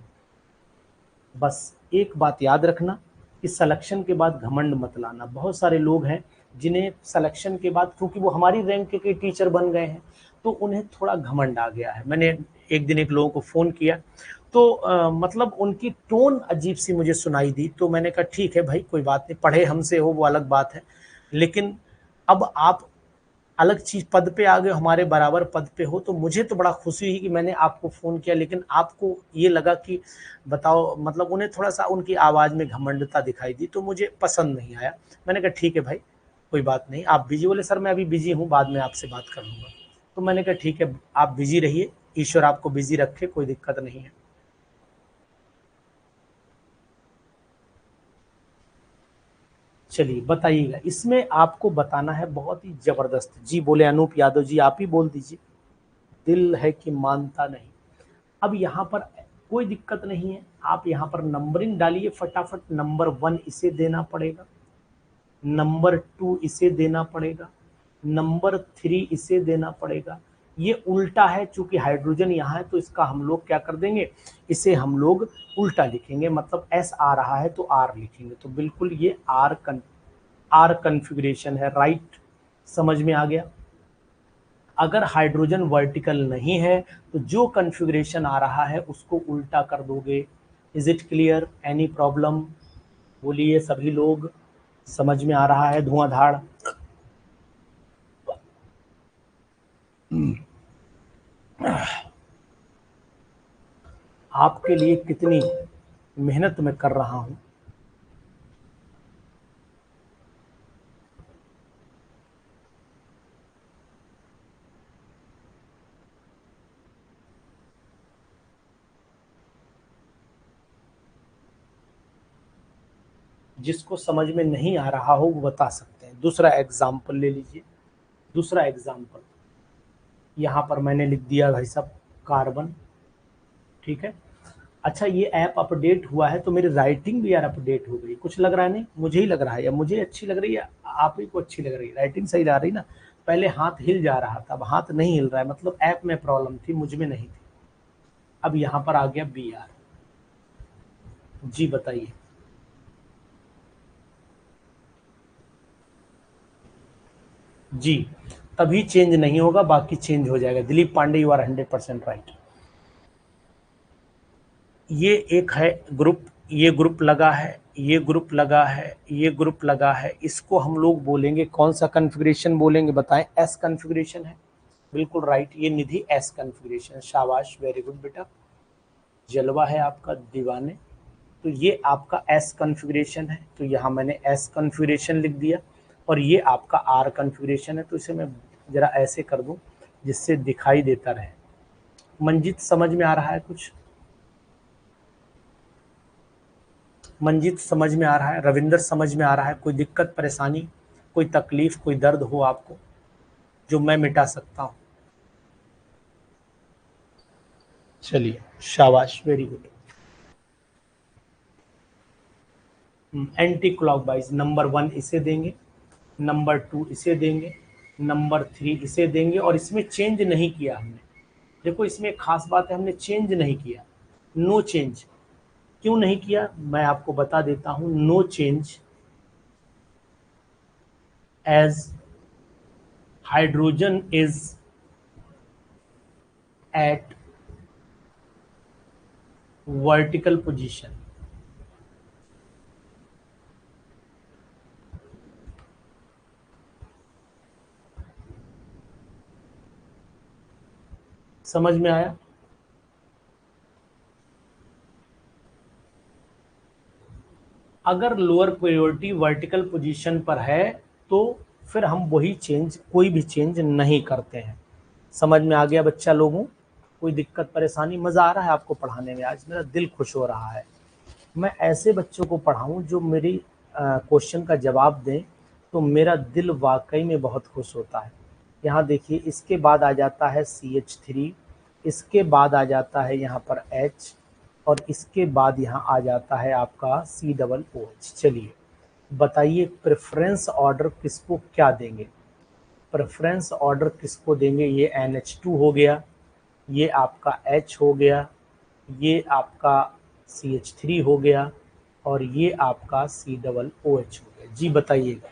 बस एक बात याद रखना, इस सिलेक्शन के बाद घमंड मत लाना। बहुत सारे लोग हैं जिन्हें सिलेक्शन के बाद, क्योंकि वो हमारी रैंक के टीचर बन गए हैं, तो उन्हें थोड़ा घमंड आ गया है। मैंने एक दिन एक लोगों को फ़ोन किया, तो मतलब उनकी टोन अजीब सी मुझे सुनाई दी। तो मैंने कहा ठीक है भाई, कोई बात नहीं, पढ़े हमसे हो वो अलग बात है, लेकिन अब आप अलग चीज पद पे आ गए, हमारे बराबर पद पे हो, तो मुझे तो बड़ा खुशी हुई कि मैंने आपको फोन किया, लेकिन आपको ये लगा कि बताओ, मतलब उन्हें थोड़ा सा उनकी आवाज में घमंडता दिखाई दी, तो मुझे पसंद नहीं आया। मैंने कहा ठीक है भाई, कोई बात नहीं। आप बिजी, बोले सर मैं अभी बिजी हूँ, बाद में आपसे बात कर लूंगा। तो मैंने कहा ठीक है, आप बिजी रहिए, ईश्वर आपको बिजी रखे, कोई दिक्कत नहीं है। चलिए बताइएगा, इसमें आपको बताना है बहुत ही जबरदस्त। जी बोले अनूप यादव जी, आप ही बोल दीजिए। दिल है कि मानता नहीं। अब यहाँ पर कोई दिक्कत नहीं है, आप यहाँ पर नंबरिंग डालिए फटाफट। नंबर 1 इसे देना पड़ेगा, नंबर 2 इसे देना पड़ेगा, नंबर 3 इसे देना पड़ेगा। ये उल्टा है, चूंकि हाइड्रोजन यहाँ है तो इसका हम लोग क्या कर देंगे, इसे हम लोग उल्टा लिखेंगे, मतलब एस आ रहा है तो आर लिखेंगे। तो बिल्कुल ये आर कन्फिग्रेशन है, राइट। समझ में आ गया। अगर हाइड्रोजन वर्टिकल नहीं है तो जो कन्फिग्रेशन आ रहा है उसको उल्टा कर दोगे। Is it clear, any problem? बोलिए सभी लोग, समझ में आ रहा है धुआंधार? आपके लिए कितनी मेहनत मैं कर रहा हूं। जिसको समझ में नहीं आ रहा हो वो बता सकते हैं। दूसरा एग्जाम्पल ले लीजिए। दूसरा एग्जाम्पल यहाँ पर मैंने लिख दिया भाई साहब, कार्बन। ठीक है, अच्छा ये ऐप अपडेट हुआ है तो मेरी राइटिंग भी यार अपडेट हो गई। कुछ लग रहा है, नहीं मुझे ही लग रहा है, या मुझे अच्छी लग रही है, आप ही को अच्छी लग रही है? राइटिंग सही जा रही ना? पहले हाथ हिल जा रहा था, अब हाथ नहीं हिल रहा है, मतलब ऐप में प्रॉब्लम थी, मुझ में नहीं थी। अब यहाँ पर आ गया बी आर। जी बताइए। जी, तभी चेंज नहीं होगा, बाकी चेंज हो जाएगा। Dilip Pandey, you are 100% right. ये एक है ग्रुप, ये ग्रुप लगा है, ये ग्रुप लगा है, ये ग्रुप लगा है, इसको हम लोग बोलेंगे कौन सा कन्फिग्रेशन बोलेंगे, बताएं? एस कन्फिग्रेशन है, बिल्कुल राइट। ये निधि एस कन्फिग्रेशन, शाबाश, वेरी गुड बेटा, जलवा है आपका दीवाने। तो ये आपका एस कन्फिग्रेशन है, तो यहाँ मैंने एस कन्फिग्रेशन लिख दिया। और ये आपका आर कन्फिग्रेशन है, तो इसे मैं जरा ऐसे कर दूं जिससे दिखाई देता रहे। मंजित समझ में आ रहा है कुछ? मंजित समझ में आ रहा है? रविंदर समझ में आ रहा है? कोई दिक्कत परेशानी, कोई तकलीफ, कोई दर्द हो आपको जो मैं मिटा सकता हूँ? चलिए शाबाश, very good. Anti clockwise, number 1 इसे देंगे, नंबर 2 इसे देंगे, नंबर 3 इसे देंगे, और इसमें चेंज नहीं किया हमने। देखो इसमें एक खास बात है, हमने चेंज नहीं किया, नो चेंज। क्यों नहीं किया मैं आपको बता देता हूं। No change as hydrogen is at vertical position. समझ में आया? अगर लोअर प्रायोरिटी वर्टिकल पोजीशन पर है तो फिर हम वही चेंज, कोई भी चेंज नहीं करते हैं। समझ में आ गया बच्चा लोगों? कोई दिक्कत परेशानी? मज़ा आ रहा है आपको पढ़ाने में? आज मेरा दिल खुश हो रहा है। मैं ऐसे बच्चों को पढ़ाऊं जो मेरी क्वेश्चन का जवाब दें, तो मेरा दिल वाकई में बहुत खुश होता है। यहाँ देखिए इसके बाद आ जाता है CH3, इसके बाद आ जाता है यहाँ पर H, और इसके बाद यहाँ आ जाता है आपका COOH। चलिए बताइए प्रेफरेंस ऑर्डर किसको क्या देंगे? प्रेफरेंस ऑर्डर किसको देंगे? ये NH2 हो गया, ये आपका H हो गया, ये आपका CH3 हो गया, और ये आपका COOH हो गया। जी बताइएगा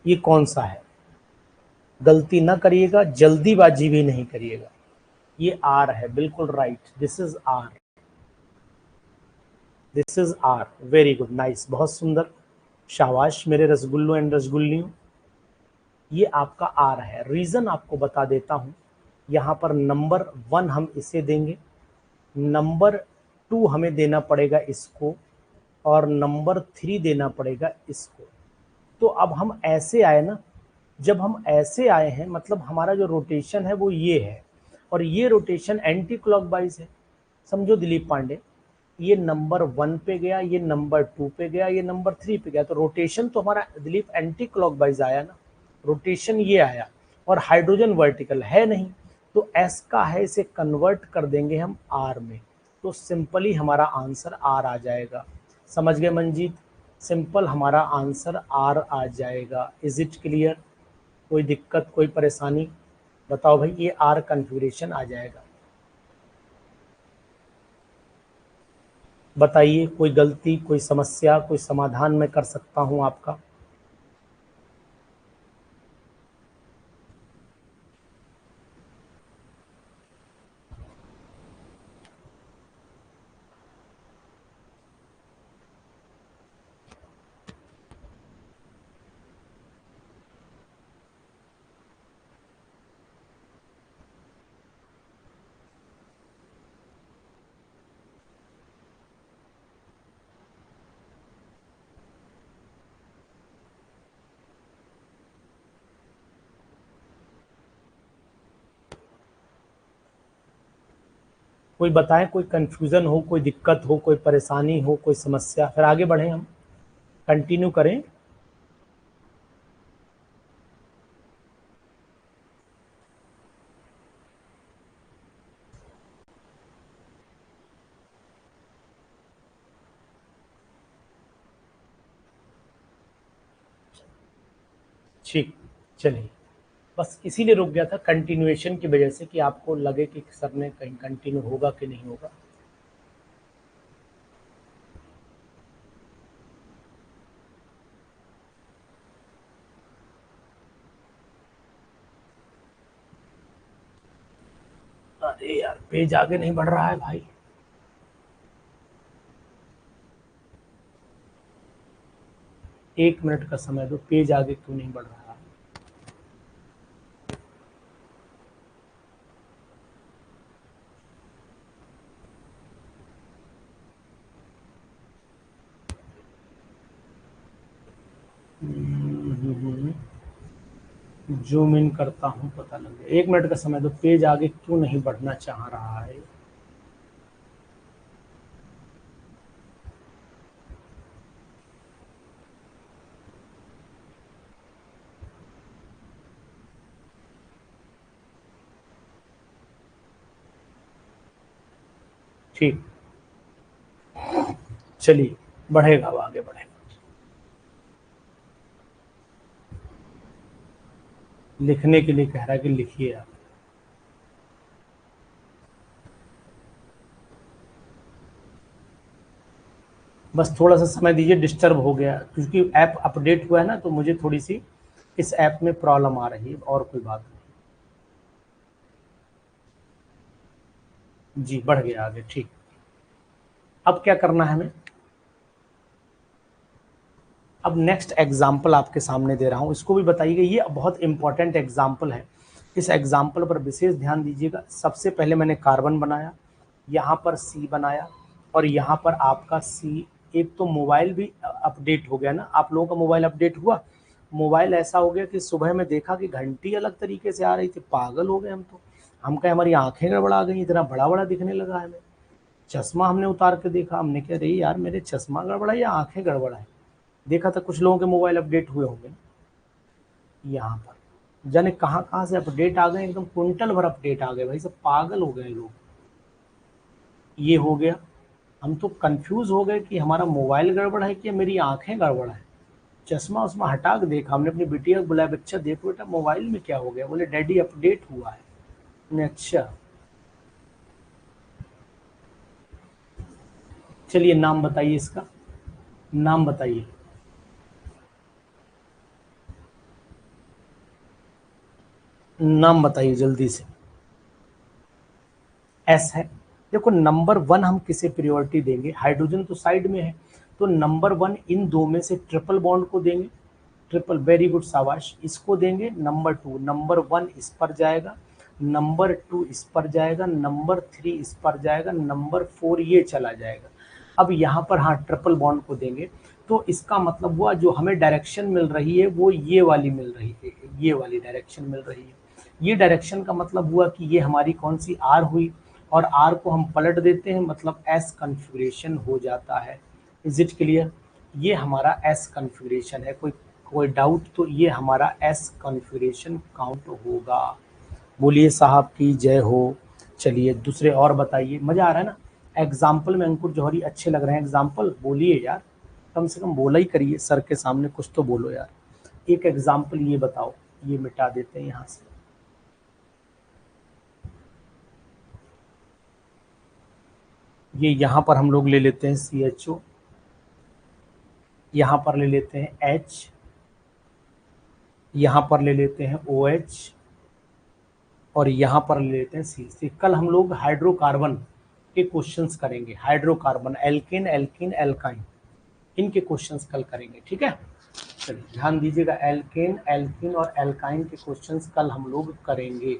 ये कौन सा है? गलती ना करिएगा, जल्दीबाजी भी नहीं करिएगा। ये R है, बिल्कुल right, this is R, this is R। Very good, nice, बहुत सुंदर, शाबाश मेरे रसगुल्लों एंड रसगुल्लियों। ये आपका R है। रीजन आपको बता देता हूं, यहाँ पर नंबर 1 हम इसे देंगे, नंबर 2 हमें देना पड़ेगा इसको, और नंबर 3 देना पड़ेगा इसको। तो अब हम ऐसे आए ना, जब हम ऐसे आए हैं मतलब हमारा जो रोटेशन है वो ये है, और ये रोटेशन एंटी क्लॉकवाइज है। समझो दिलीप पांडे, ये नंबर 1 पे गया, ये नंबर 2 पे गया, ये नंबर 3 पे गया, तो रोटेशन तो हमारा दिलीप एंटी क्लॉकवाइज आया ना, रोटेशन ये आया, और हाइड्रोजन वर्टिकल है नहीं, तो एस का है, इसे कन्वर्ट कर देंगे हम आर में, तो सिंपली हमारा आंसर आर आ जाएगा। समझ गए मंजीत? सिंपल हमारा आंसर आर आ जाएगा। Is it clear? कोई दिक्कत, कोई परेशानी? बताओ भाई, ये आर कन्फिग्रेशन आ जाएगा। बताइए कोई गलती, कोई समस्या, कोई समाधान मैं कर सकता हूं आपका? कोई बताएं, कोई कंफ्यूजन हो, कोई दिक्कत हो, कोई परेशानी हो, कोई समस्या, फिर आगे बढ़ें, हम कंटिन्यू करें। ठीक, चलिए, बस इसीलिए रुक गया था कंटिन्यूएशन की वजह से, कि आपको लगे कि सर ने कहीं कंटिन्यू होगा कि नहीं होगा। अरे यार पेज आगे नहीं बढ़ रहा है भाई। एक मिनट का समय दो, पेज आगे क्यों नहीं बढ़ रहा है? जूम इन करता हूँ, पता लग गया। एक मिनट का समय दो, पेज आगे क्यों नहीं बढ़ना चाह रहा है? ठीक, चलिए बढ़ेगा, अब आगे बढ़ेगा। लिखने के लिए कह रहा है कि लिखिए आप। बस थोड़ा सा समय दीजिए, डिस्टर्ब हो गया क्योंकि ऐप अपडेट हुआ है ना, तो मुझे थोड़ी सी इस ऐप में प्रॉब्लम आ रही है, और कोई बात नहीं। जी बढ़ गया आगे, ठीक। अब क्या करना है हमें? अब नेक्स्ट एग्जाम्पल आपके सामने दे रहा हूं, इसको भी बताइएगा, ये बहुत इंपॉर्टेंट एग्जाम्पल है। इस एग्जाम्पल पर विशेष ध्यान दीजिएगा। सबसे पहले मैंने कार्बन बनाया, यहाँ पर सी बनाया, और यहाँ पर आपका सी। एक तो मोबाइल भी अपडेट हो गया ना, आप लोगों का मोबाइल अपडेट हुआ। मोबाइल ऐसा हो गया कि सुबह में देखा कि घंटी अलग तरीके से आ रही थी, पागल हो गए हम तो। हम कहे हमारी आंखें गड़बड़ा गई, इतना बड़ा बड़ा दिखने लगा हमें। चश्मा हमने उतार के देखा, हमने कहा अरे यार मेरे चश्मा गड़बड़ा है या आंखें गड़बड़ा है। देखा था कुछ लोगों के मोबाइल अपडेट हुए होंगे यहाँ पर। जाने कहाँ कहाँ से अपडेट आ गए, एकदम क्विंटल भर अपडेट आ गए भाई, सब पागल हो गए लोग। ये हो गया, हम तो कंफ्यूज हो गए कि हमारा मोबाइल गड़बड़ है कि मेरी आंखें गड़बड़ है। चश्मा उश्मा हटा के देखा हमने, अपनी बिटिया को बुलाया, बच्चा देखो बेटा मोबाइल में क्या हो गया, बोले डैडी अपडेट हुआ है। हमने अच्छा, चलिए नाम बताइए इसका, नाम बताइए। नाम बताइए जल्दी से। एस है। देखो नंबर वन हम किसे प्रायोरिटी देंगे, हाइड्रोजन तो साइड में है, तो नंबर वन इन दो में से ट्रिपल बॉन्ड को देंगे। ट्रिपल, वेरी गुड शाबाश, इसको देंगे। नंबर टू, नंबर वन इस पर जाएगा, नंबर टू इस पर जाएगा, नंबर थ्री इस पर जाएगा, नंबर फोर ये चला जाएगा। अब यहाँ पर हाँ ट्रिपल बॉन्ड को देंगे, तो इसका मतलब हुआ जो हमें डायरेक्शन मिल रही है वो ये वाली मिल रही है, ये वाली डायरेक्शन मिल रही है। ये डायरेक्शन का मतलब हुआ कि ये हमारी कौन सी आर हुई, और आर को हम पलट देते हैं, मतलब एस कन्फिग्रेशन हो जाता है। Is it clear? ये हमारा एस कन्फिग्रेशन है। कोई कोई डाउट? तो ये हमारा एस कॉन्फ़िगरेशन काउंट होगा। बोलिए साहब की जय हो। चलिए दूसरे और बताइए, मज़ा आ रहा है ना? एग्जाम्पल में अंकुर जौहरी अच्छे लग रहे हैं, एग्जाम्पल बोलिए यार, कम से कम बोला ही करिए, सर के सामने कुछ तो बोलो यार। एक एग्जाम्पल ये बताओ, ये मिटा देते हैं यहाँ से। ये यहाँ पर हम लोग ले लेते हैं CHO, यहाँ पर ले लेते हैं H, यहाँ पर ले लेते हैं OH, और यहाँ पर ले लेते हैं सी। कल हम लोग हाइड्रोकार्बन के क्वेश्चंस करेंगे, हाइड्रोकार्बन, एल्केन, एल्कीन, एल्काइन, इनके क्वेश्चंस कल करेंगे, ठीक है? चलिए ध्यान दीजिएगा, एल्केन, एल्कीन और एल्काइन के क्वेश्चंस कल हम लोग करेंगे।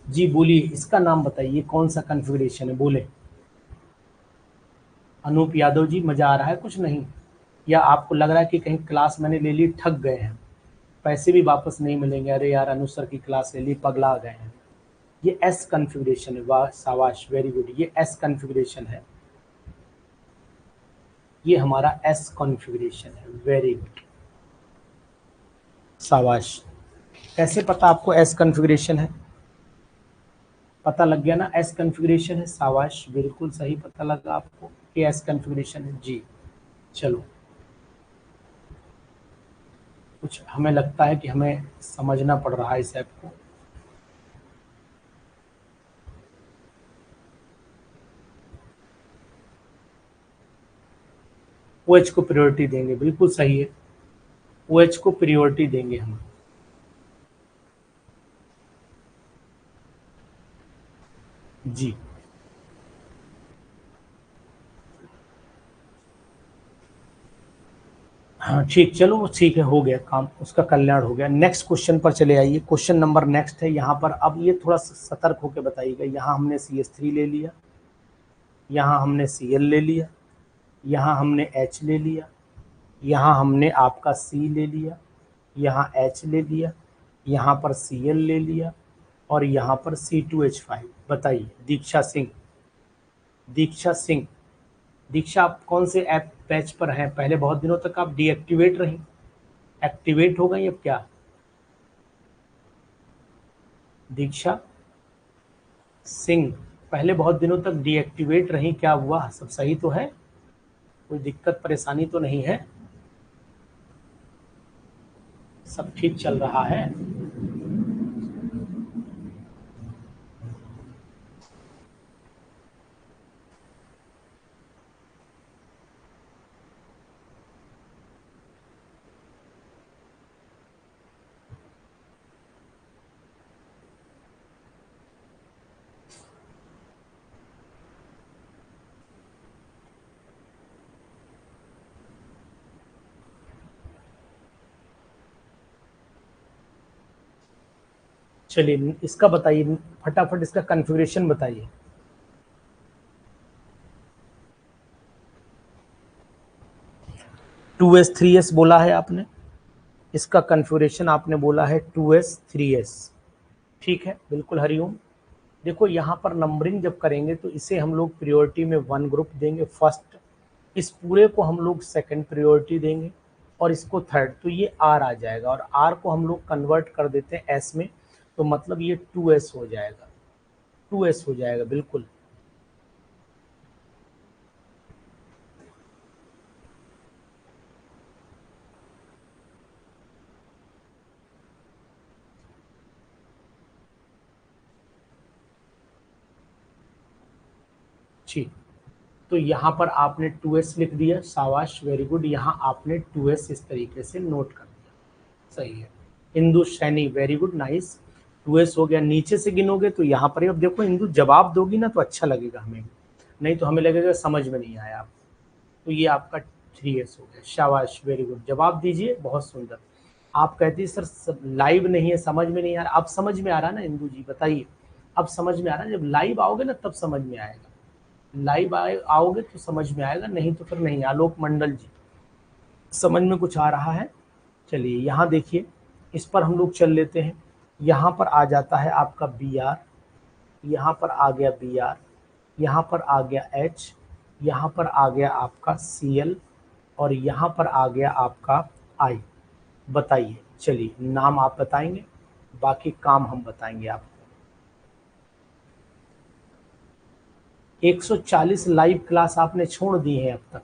जी बोलिए, इसका नाम बताइए, कौन सा कन्फिग्रेशन है, बोले। अनूप यादव जी, मजा आ रहा है कुछ नहीं, या आपको लग रहा है कि कहीं क्लास मैंने ले ली, ठग गए हैं, पैसे भी वापस नहीं मिलेंगे, अरे यार अनु सर की क्लास ले ली, पगला गए हैं। ये एस कन्फिग्रेशन है, वाह शाबाश, वेरी गुड, ये एस कन्फिग्रेशन है, ये हमारा एस कॉन्फ़िगरेशन है, वेरी गुड, शाबाश। कैसे पता आपको एस कॉन्फ़िगरेशन है? पता लग गया ना एस कॉन्फ़िगरेशन है, शाबाश, बिल्कुल सही पता लगा आपको कि एस कॉन्फ़िगरेशन है जी। चलो, कुछ हमें लगता है कि हमें समझना पड़ रहा है इस ऐप को। ओ एच को प्रायोरिटी देंगे, बिल्कुल सही है, ओ एच को प्रायोरिटी देंगे हम। जी हाँ ठीक, चलो ठीक है, हो गया काम, उसका कल्याण हो गया। नेक्स्ट क्वेश्चन पर चले आइए, क्वेश्चन नंबर नेक्स्ट है यहाँ पर। अब ये थोड़ा सतर्क होकर बताइएगा, यहाँ हमने CH3 ले लिया, यहाँ हमने Cl ले लिया, यहाँ हमने H ले लिया, यहाँ हमने आपका C ले लिया, यहाँ H ले लिया, यहाँ पर Cl ले लिया, और यहाँ पर C2H5। बताइए दीक्षा सिंह, दीक्षा सिंह, दीक्षा आप कौन से ऐप पैच पर हैं? पहले बहुत दिनों तक आप डीएक्टिवेट रहीं, एक्टिवेट हो गई अब क्या? दीक्षा सिंह, पहले बहुत दिनों तक डीएक्टिवेट रहीं, क्या हुआ? सब सही तो है? कोई दिक्कत परेशानी तो नहीं है? सब ठीक चल रहा है? चलिए इसका बताइए, फटाफट इसका कन्फिग्रेशन बताइए। टू एस थ्री एस बोला है आपने, इसका कन्फिग्रेशन आपने बोला है 2s3s, ठीक है, बिल्कुल हरिओम। देखो यहाँ पर नंबरिंग जब करेंगे तो इसे हम लोग प्रायोरिटी में 1 ग्रुप देंगे, फर्स्ट इस पूरे को हम लोग सेकंड प्रायोरिटी देंगे और इसको थर्ड, तो ये आर आ जाएगा और आर को हम लोग कन्वर्ट कर देते हैं एस में, तो मतलब ये 2s हो जाएगा, 2s हो जाएगा बिल्कुल। ठीक, तो यहाँ पर आपने 2s लिख दिया, शाबाश, वेरी गुड। यहाँ आपने 2s इस तरीके से नोट कर दिया, सही है। Indu Saini, very good, nice, 2s हो गया। नीचे से गिनोगे तो यहाँ पर अब देखो इंदु जवाब दोगी ना तो अच्छा लगेगा हमें, नहीं तो हमें लगेगा समझ में नहीं आया आप। तो ये आपका 3s हो गया, शाबाश, वेरी गुड। जवाब दीजिए, बहुत सुंदर। आप कहती सर लाइव नहीं है, समझ में नहीं आ रहा। अब समझ में आ रहा ना इंदु जी, बताइए, अब समझ में आ रहा है? जब लाइव आओगे ना तब समझ में आएगा, लाइव आओगे तो समझ में आएगा, नहीं तो फिर नहीं। आलोक मंडल जी, समझ में कुछ आ रहा है? चलिए यहाँ देखिए, इस पर हम लोग चल लेते हैं। यहाँ पर आ जाता है आपका बी आर, यहाँ पर आ गया बी आर, यहाँ पर आ गया एच, यहाँ पर आ गया आपका सी एल और यहाँ पर आ गया आपका आई। बताइए, चलिए नाम आप बताएंगे, बाकी काम हम बताएंगे आपको। 140 लाइव क्लास आपने छोड़ दी है अब तक।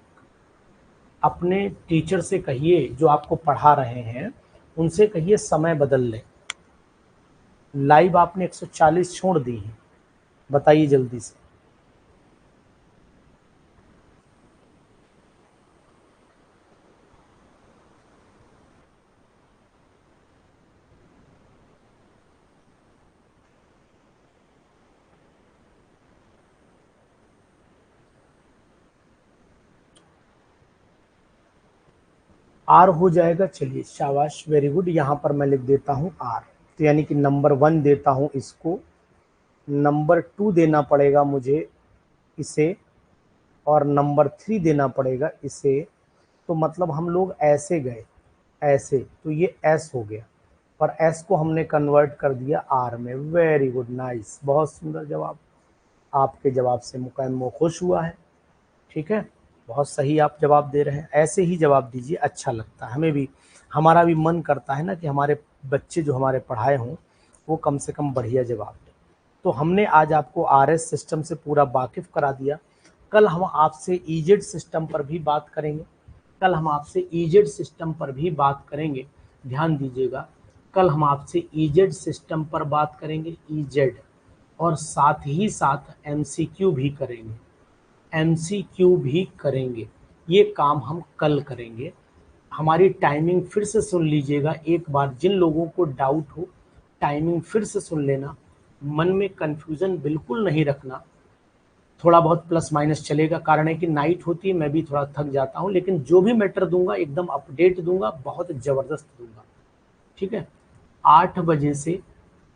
अपने टीचर से कहिए जो आपको पढ़ा रहे हैं, उनसे कहिए समय बदल लें। लाइव आपने 140 छोड़ दी है, बताइए जल्दी से। आर हो जाएगा, चलिए शाबाश, वेरी गुड। यहाँ पर मैं लिख देता हूँ आर, तो यानी कि नंबर 1 देता हूँ इसको, नंबर 2 देना पड़ेगा मुझे इसे, और नंबर 3 देना पड़ेगा इसे। तो मतलब हम लोग ऐसे गए, ऐसे, तो ये एस हो गया और एस को हमने कन्वर्ट कर दिया आर में। वेरी गुड, नाइस, बहुत सुंदर जवाब। आपके जवाब से मुकम्मल खुश हुआ है, ठीक है, बहुत सही आप जवाब दे रहे हैं। ऐसे ही जवाब दीजिए, अच्छा लगता है हमें भी, हमारा भी मन करता है ना कि हमारे बच्चे जो हमारे पढ़ाए हों वो कम से कम बढ़िया जवाब दें। तो हमने आज आपको आरएस सिस्टम से पूरा वाकिफ करा दिया। कल हम आपसे ईजेड सिस्टम पर भी बात करेंगे, कल हम आपसे ईजेड सिस्टम पर भी बात करेंगे, ध्यान दीजिएगा। कल हम आपसे ईजेड सिस्टम पर बात करेंगे, ईजेड, और साथ ही साथ एमसीक्यू भी करेंगे, एमसीक्यू भी करेंगे। ये काम हम कल करेंगे। हमारी टाइमिंग फिर से सुन लीजिएगा एक बार, जिन लोगों को डाउट हो टाइमिंग फिर से सुन लेना, मन में कन्फ्यूज़न बिल्कुल नहीं रखना। थोड़ा बहुत प्लस माइनस चलेगा, कारण है कि नाइट होती है, मैं भी थोड़ा थक जाता हूँ, लेकिन जो भी मैटर दूंगा एकदम अपडेट दूंगा, बहुत ज़बरदस्त दूंगा, ठीक है। 8 बजे से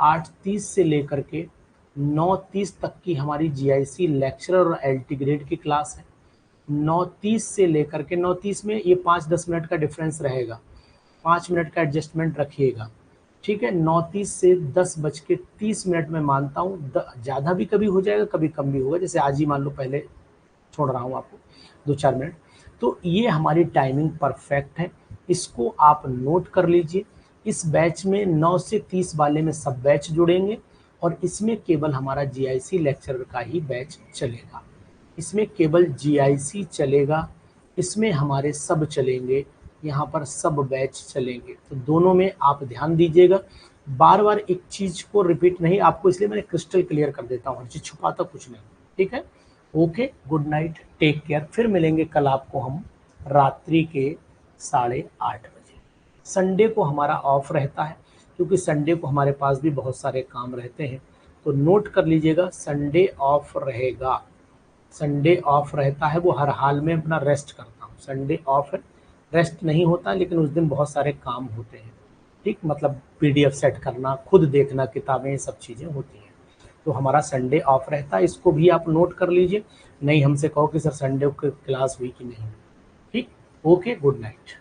8:30 से लेकर के 9:30 तक की हमारी जीआईसी लेक्चरर और एलटी ग्रेड की क्लास है। 9:30 से लेकर के 9:30 में ये 5-10 मिनट का डिफरेंस रहेगा, 5 मिनट का एडजस्टमेंट रखिएगा, ठीक है। 9:30 से 10:30 में मानता हूँ, ज़्यादा भी कभी हो जाएगा, कभी कम भी होगा, जैसे आज ही मान लो पहले छोड़ रहा हूँ आपको 2-4 मिनट। तो ये हमारी टाइमिंग परफेक्ट है, इसको आप नोट कर लीजिए। इस बैच में 9 से 30 वाले में सब बैच जुड़ेंगे और इसमें केवल हमारा जीआईसी लेक्चरर का ही बैच चलेगा, इसमें केवल जीआईसी चलेगा, इसमें हमारे सब चलेंगे, यहाँ पर सब बैच चलेंगे। तो दोनों में आप ध्यान दीजिएगा, बार बार एक चीज़ को रिपीट नहीं, आपको इसलिए मैंने क्रिस्टल क्लियर कर देता हूँ, हर चीज़ छुपाता कुछ नहीं, ठीक है। Okay, good night, take care. फिर मिलेंगे कल आपको हम रात्रि के 8:30 बजे। संडे को हमारा ऑफ रहता है, क्योंकि संडे को हमारे पास भी बहुत सारे काम रहते हैं, तो नोट कर लीजिएगा, संडे ऑफ रहेगा। संडे ऑफ रहता है, वो हर हाल में अपना रेस्ट करता हूँ, संडे ऑफ है, रेस्ट नहीं होता, लेकिन उस दिन बहुत सारे काम होते हैं, ठीक, मतलब पीडीएफ सेट करना, खुद देखना किताबें, ये सब चीज़ें होती हैं, तो हमारा संडे ऑफ रहता है, इसको भी आप नोट कर लीजिए। नहीं हमसे कहो कि सर संडे को क्लास हुई कि नहीं, ठीक। Okay, good night.